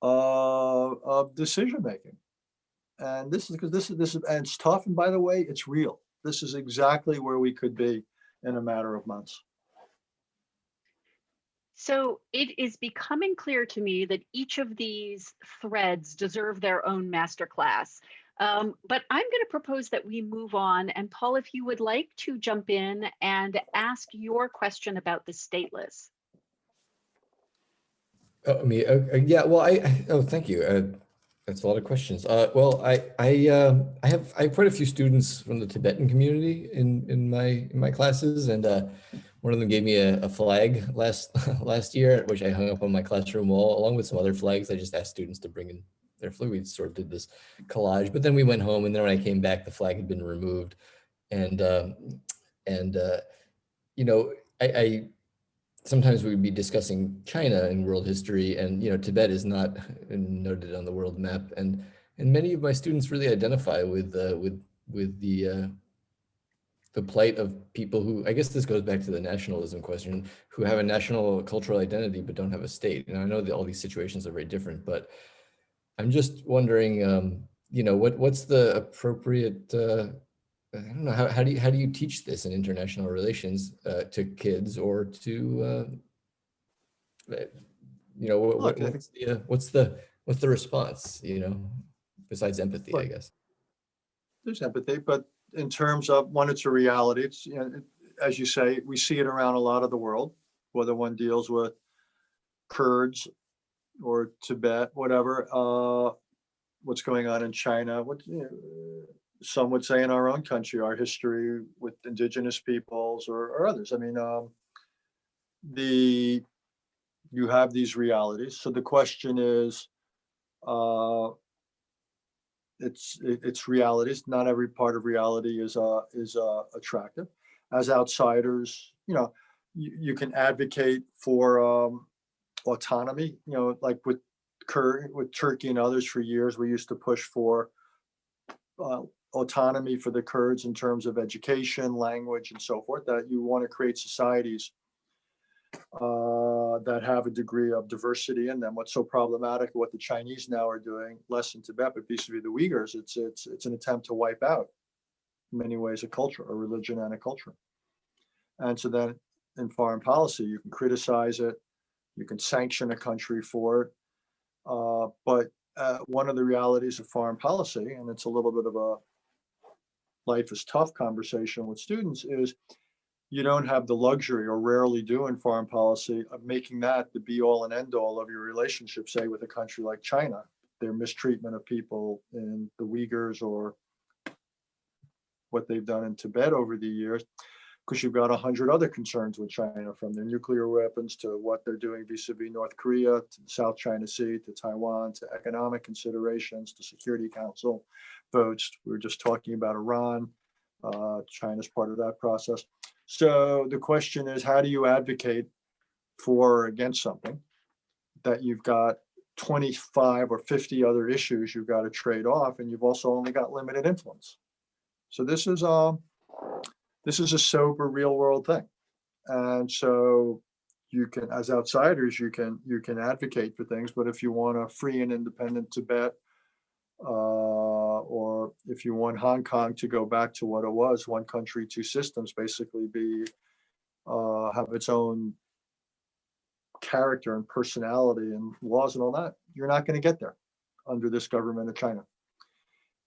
of decision making. And this is and it's tough. And by the way, it's real. This is exactly where we could be in a matter of months.
So it is becoming clear to me that each of these threads deserve their own masterclass. But I'm going to propose that we move on. And Paul, if you would like to jump in and ask your question about the stateless.
Yeah. Well, thank you. That's a lot of questions. Well, I have quite a few students from the Tibetan community in my classes, and one of them gave me a flag last year, which I hung up on my classroom wall, along with some other flags. I just asked students to bring in their flag. We sort of did this collage, but then we went home, and then when I came back, the flag had been removed. And you know, I sometimes we would be discussing China in world history, and you know, Tibet is not noted on the world map, and many of my students really identify with the plight of people who, I guess this goes back to the nationalism question, who have a national cultural identity but don't have a state. And I know that all these situations are very different, but I'm just wondering, you know, what's the appropriate, I don't know, how do you teach this in international relations to kids, or to, you know, what's the response, you know, besides empathy, I guess.
There's empathy, but in terms of, one, it's a reality. It's, you know, as you say, we see it around a lot of the world, whether one deals with Kurds or Tibet, whatever, what's going on in China, what, you know, some would say in our own country, our history with indigenous peoples or others. I mean, you have these realities. So the question is, it's realities. Not every part of reality is attractive. As outsiders, you know, you can advocate for autonomy. You know, like with Turkey and others for years, we used to push for autonomy for the Kurds in terms of education, language, and so forth. That you want to create societies that have a degree of diversity in them. What's so problematic, what the Chinese now are doing, less in Tibet, but vis-a-vis the Uyghurs, it's an attempt to wipe out, in many ways, a culture, a religion, and a culture. And so then, in foreign policy, you can criticize it, you can sanction a country for it, but one of the realities of foreign policy, and it's a little bit of a life is tough conversation with students, is you don't have the luxury, or rarely do in foreign policy, of making that the be all and end all of your relationship, say with a country like China, their mistreatment of people in the Uyghurs, or what they've done in Tibet over the years, because you've got 100 other concerns with China, from their nuclear weapons to what they're doing vis-a-vis North Korea, to the South China Sea, to Taiwan, to economic considerations, to Security Council votes. We were just talking about Iran. China's part of that process. So the question is, how do you advocate for or against something that you've got 25 or 50 other issues you've got to trade off, and you've also only got limited influence? So this is a sober, real world thing. And so you can, as outsiders, you can advocate for things, but if you want a free and independent Tibet, or if you want Hong Kong to go back to what it was, one country, two systems, basically have its own character and personality and laws and all that, you're not going to get there under this government of China.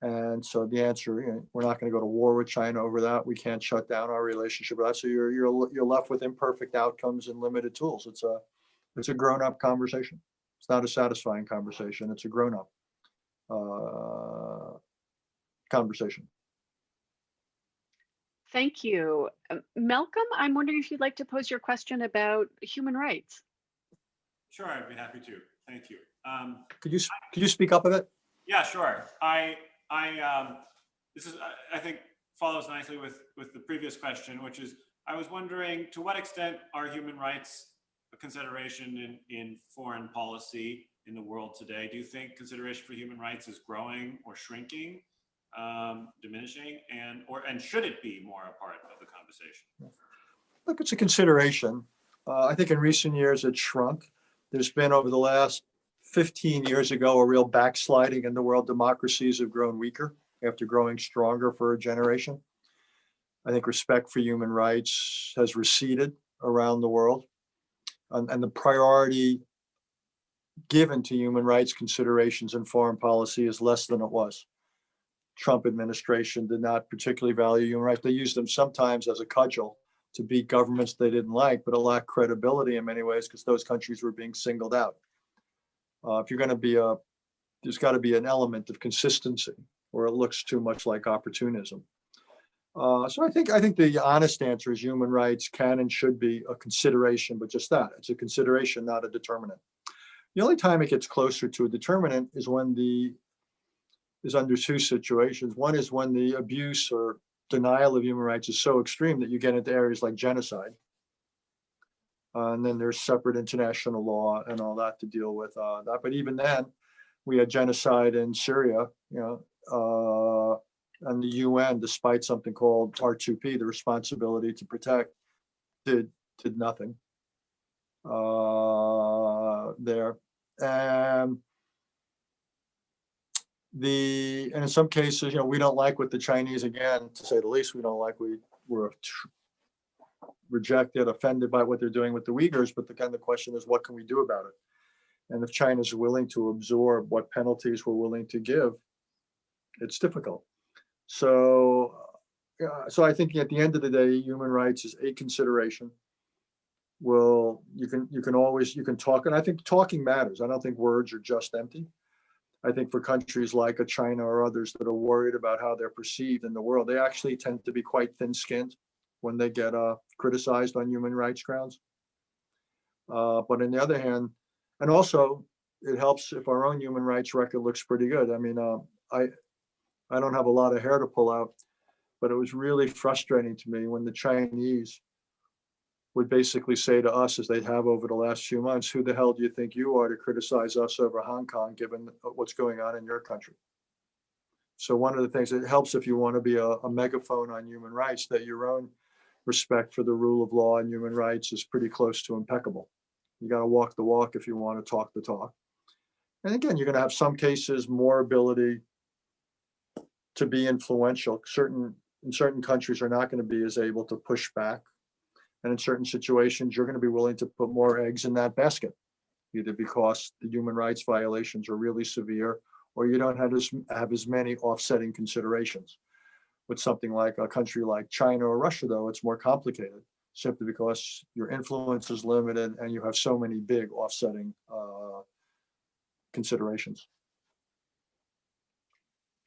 And so the answer, you know, we're not going to go to war with China over that. We can't shut down our relationship with that. So you're left with imperfect outcomes and limited tools. It's a grown-up conversation. It's not a satisfying conversation. It's a grown-up conversation.
Thank you. Malcolm, I'm wondering if you'd like to pose your question about human rights.
Sure, I'd be happy to. Thank you.
Could you speak up a bit?
Yeah, sure. This is, I think, follows nicely with the previous question, which is, I was wondering, to what extent are human rights a consideration in foreign policy in the world today? Do you think consideration for human rights is growing or shrinking, diminishing, and should it be more a part of the conversation?
Look, it's a consideration. I think in recent years it shrunk. There's been, over the last 15 years ago, a real backsliding in the world. Democracies have grown weaker after growing stronger for a generation. I think respect for human rights has receded around the world, and the priority given to human rights considerations in foreign policy is less than it was. Trump administration did not particularly value human rights. They used them sometimes as a cudgel to beat governments they didn't like, but it lacked credibility in many ways because those countries were being singled out. If you're going to be there's got to be an element of consistency, or it looks too much like opportunism. So I think the honest answer is human rights can and should be a consideration, but just that, it's a consideration, not a determinant. The only time it gets closer to a determinant is when is under two situations. One is when the abuse or denial of human rights is so extreme that you get into areas like genocide. And then there's separate international law and all that to deal with that. But even then, we had genocide in Syria, and the UN, despite something called R2P, the responsibility to protect, did nothing there. And in some cases, we don't like what the Chinese, again, to say the least, we don't like, we were rejected, offended by what they're doing with the Uyghurs, but the question is, what can we do about it? And if China's willing to absorb what penalties we're willing to give, it's difficult. So I think at the end of the day, human rights is a consideration. Well, you can talk, and I think talking matters. I don't think words are just empty. I think for countries like China or others that are worried about how they're perceived in the world, they actually tend to be quite thin-skinned when they get criticized on human rights grounds. But on the other hand, and also it helps if our own human rights record looks pretty good. I mean, I don't have a lot of hair to pull out, but it was really frustrating to me when the Chinese would basically say to us, as they have over the last few months, who the hell do you think you are to criticize us over Hong Kong, given what's going on in your country? So one of the things that helps if you want to be a megaphone on human rights, that your own respect for the rule of law and human rights is pretty close to impeccable. You got to walk the walk if you want to talk the talk. And again, you're going to have some cases more ability to be influential. In certain countries are not going to be as able to push back. And in certain situations, you're going to be willing to put more eggs in that basket, either because the human rights violations are really severe, or you don't have as many offsetting considerations. With something like a country like China or Russia, though, it's more complicated, simply because your influence is limited and you have so many big offsetting considerations.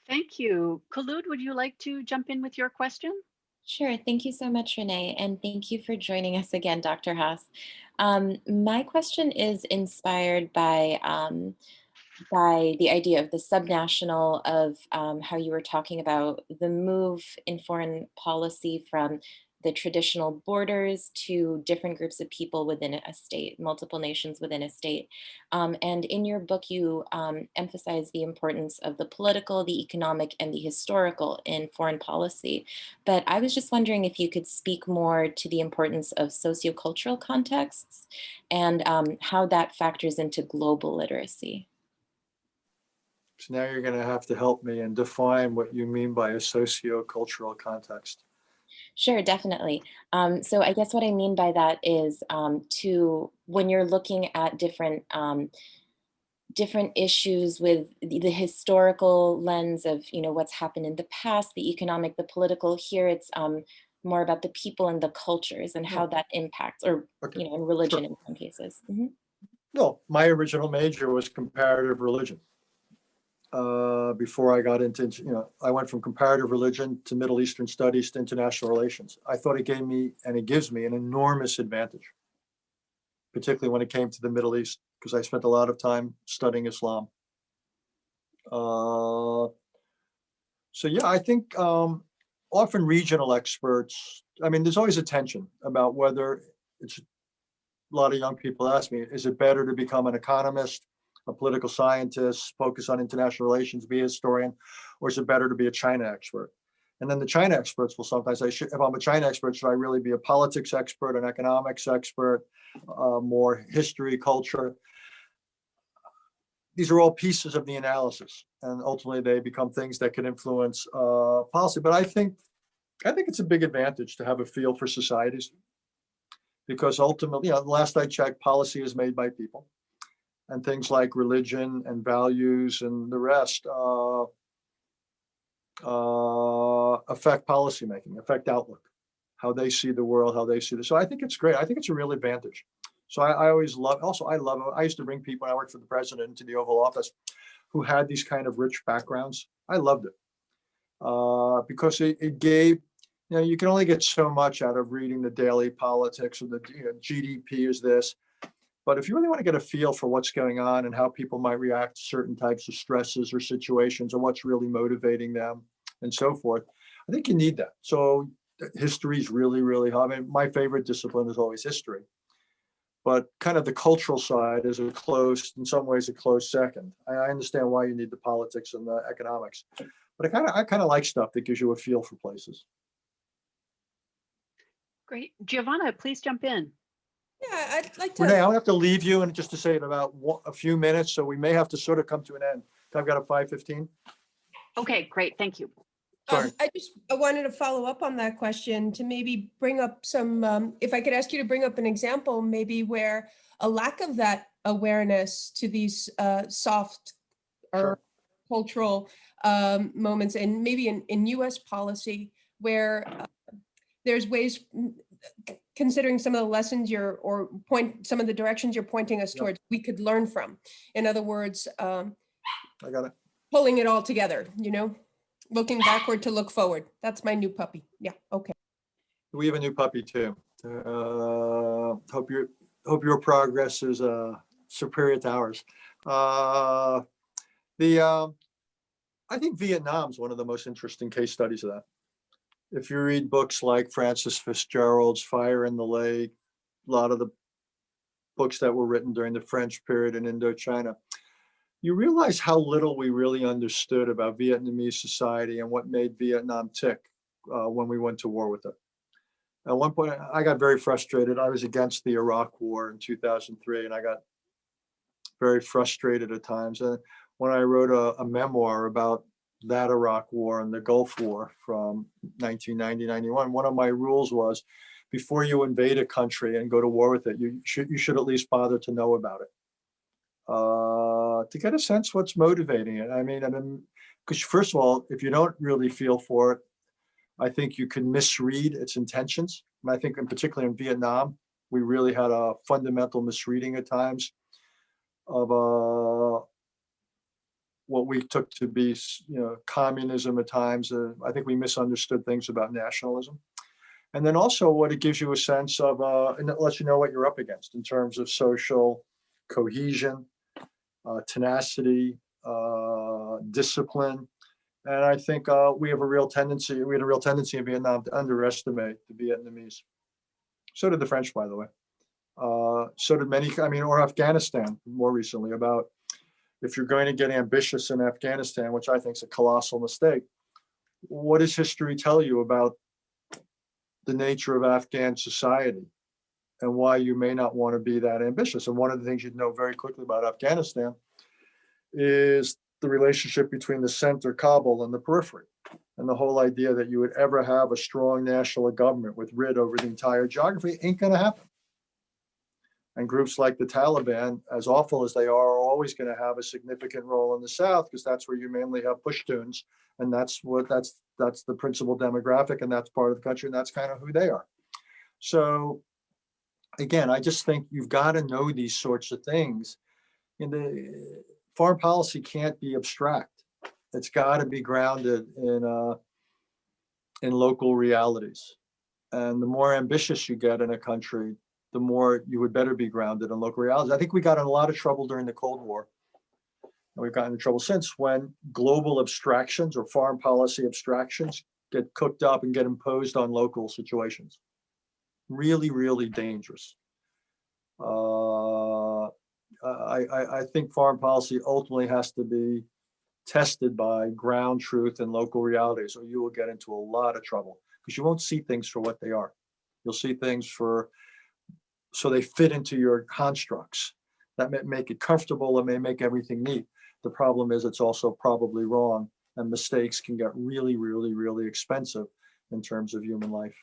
Thank you. Khulud, would you like to jump in with your question?
Sure. Thank you so much, Renee. And thank you for joining us again, Dr. Haass. My question is inspired by the idea of the subnational, of how you were talking about the move in foreign policy from the traditional borders to different groups of people within a state, multiple nations within a state. And in your book, you emphasize the importance of the political, the economic, and the historical in foreign policy. But I was just wondering if you could speak more to the importance of sociocultural contexts and how that factors into global literacy.
So now you're going to have to help me and define what you mean by a sociocultural context.
Sure, definitely. So I guess what I mean by that is when you're looking at different issues with the historical lens of, what's happened in the past, the economic, the political, here it's more about the people and the cultures and how that impacts, or,
Okay.
And religion
Sure.
in some cases. Mm-hmm.
No, my original major was comparative religion. Before I got into, I went from comparative religion to Middle Eastern studies to international relations. I thought it gave me, and it gives me, an enormous advantage, particularly when it came to the Middle East, because I spent a lot of time studying Islam. So yeah, I think often regional experts, there's always a tension about whether a lot of young people ask me, is it better to become an economist, a political scientist, focus on international relations, be a historian, or is it better to be a China expert? And then the China experts will sometimes say, if I'm a China expert, should I really be a politics expert, an economics expert, more history, culture? These are all pieces of the analysis, and ultimately they become things that can influence policy. But I think it's a big advantage to have a feel for societies, because ultimately, the last I checked, policy is made by people. And things like religion and values and the rest affect policymaking, affect outlook, how they see the world, how they see this. So I think it's great. I think it's a real advantage. So I always love, I used to bring people when I worked for the president into the Oval Office who had these kind of rich backgrounds. I loved it because it gave, you can only get so much out of reading the daily politics or the GDP is this. But if you really want to get a feel for what's going on and how people might react to certain types of stresses or situations, or what's really motivating them and so forth, I think you need that. So history is really, really hard. I mean, my favorite discipline is always history, but kind of the cultural side is in some ways a close second. I understand why you need the politics and the economics, but I kind of like stuff that gives you a feel for places.
Great. Giovanna, please jump in.
Yeah, I'd like
Renee,
to.
I'll have to leave you and just to say in about a few minutes, so we may have to sort of come to an end. I've got a 5:15.
Okay, great. Thank you.
Sorry.
I wanted to follow up on that question to maybe bring up some, if I could ask you to bring up an example, maybe where a lack of that awareness to these soft or
Sure.
cultural moments, and maybe in US policy, where there's ways, considering some of the lessons some of the directions you're pointing us towards, we could learn from. In other words,
I got it.
pulling it all together, looking backward to look forward. That's my new puppy. Yeah, okay.
We have a new puppy too. Hope your progress is superior to ours. I think Vietnam's one of the most interesting case studies of that. If you read books like Francis Fitzgerald's Fire in the Lake, a lot of the books that were written during the French period in Indochina, you realize how little we really understood about Vietnamese society and what made Vietnam tick when we went to war with it. At one point, I got very frustrated. I was against the Iraq War in 2003, and I got very frustrated at times. And when I wrote a memoir about that Iraq War and the Gulf War from 1990-91, one of my rules was, before you invade a country and go to war with it, you should at least bother to know about it. To get a sense what's motivating it. I mean, because first of all, if you don't really feel for it, I think you can misread its intentions. And I think in particular in Vietnam, we really had a fundamental misreading at times of what we took to be, communism at times. I think we misunderstood things about nationalism. And then also what it gives you a sense of, and it lets you know what you're up against in terms of social cohesion, tenacity, discipline. And I think we had a real tendency in Vietnam to underestimate the Vietnamese. So did the French, by the way. So did many, or Afghanistan more recently, about if you're going to get ambitious in Afghanistan, which I think is a colossal mistake, what does history tell you about the nature of Afghan society and why you may not want to be that ambitious? And one of the things you'd know very quickly about Afghanistan is the relationship between the center, Kabul, and the periphery. And the whole idea that you would ever have a strong national government with writ over the entire geography ain't going to happen. And groups like the Taliban, as awful as they are always going to have a significant role in the South, because that's where you mainly have Pashtuns, and that's the principal demographic, and that's part of the country, and that's kind of who they are. So again, I just think you've got to know these sorts of things. The foreign policy can't be abstract. It's got to be grounded in local realities. And the more ambitious you get in a country, the more you would better be grounded in local realities. I think we got in a lot of trouble during the Cold War. And we've gotten in trouble since, when global abstractions or foreign policy abstractions get cooked up and get imposed on local situations. Really, really dangerous. I think foreign policy ultimately has to be tested by ground truth and local realities, or you will get into a lot of trouble, because you won't see things for what they are. You'll see things so they fit into your constructs that may make it comfortable and may make everything neat. The problem is it's also probably wrong, and mistakes can get really, really, really expensive in terms of human life.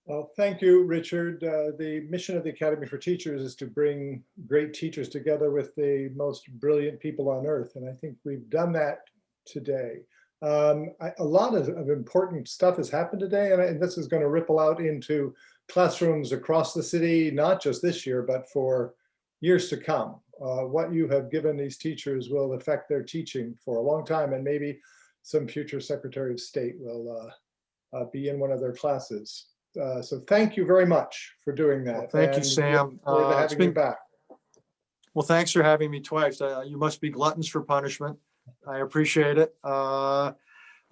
Well, thank you, Richard. The mission of the Academy for Teachers is to bring great teachers together with the most brilliant people on earth. And I think we've done that today. A lot of important stuff has happened today, and this is going to ripple out into classrooms across the city, not just this year, but for years to come. What you have given these teachers will affect their teaching for a long time, and maybe some future Secretary of State will be in one of their classes. So thank you very much for doing that.
Well, thank you,
and
Sam.
look forward to
It's
having you
been-
back.
Well, thanks for having me twice. You must be gluttons for punishment. I appreciate it.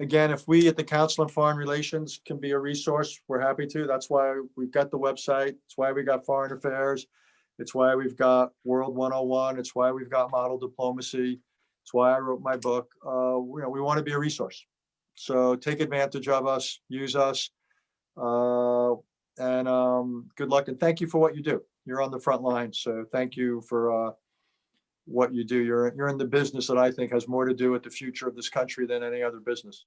Again, if we at the Council on Foreign Relations can be a resource, we're happy to. That's why we've got the website. It's why we got Foreign Affairs. It's why we've got World 101. It's why we've got Model Diplomacy. It's why I wrote my book. We want to be a resource. So take advantage of us, use us, and good luck. And thank you for what you do. You're on the front line. So thank you for what you do. You're in the business that I think has more to do with the future of this country than any other business.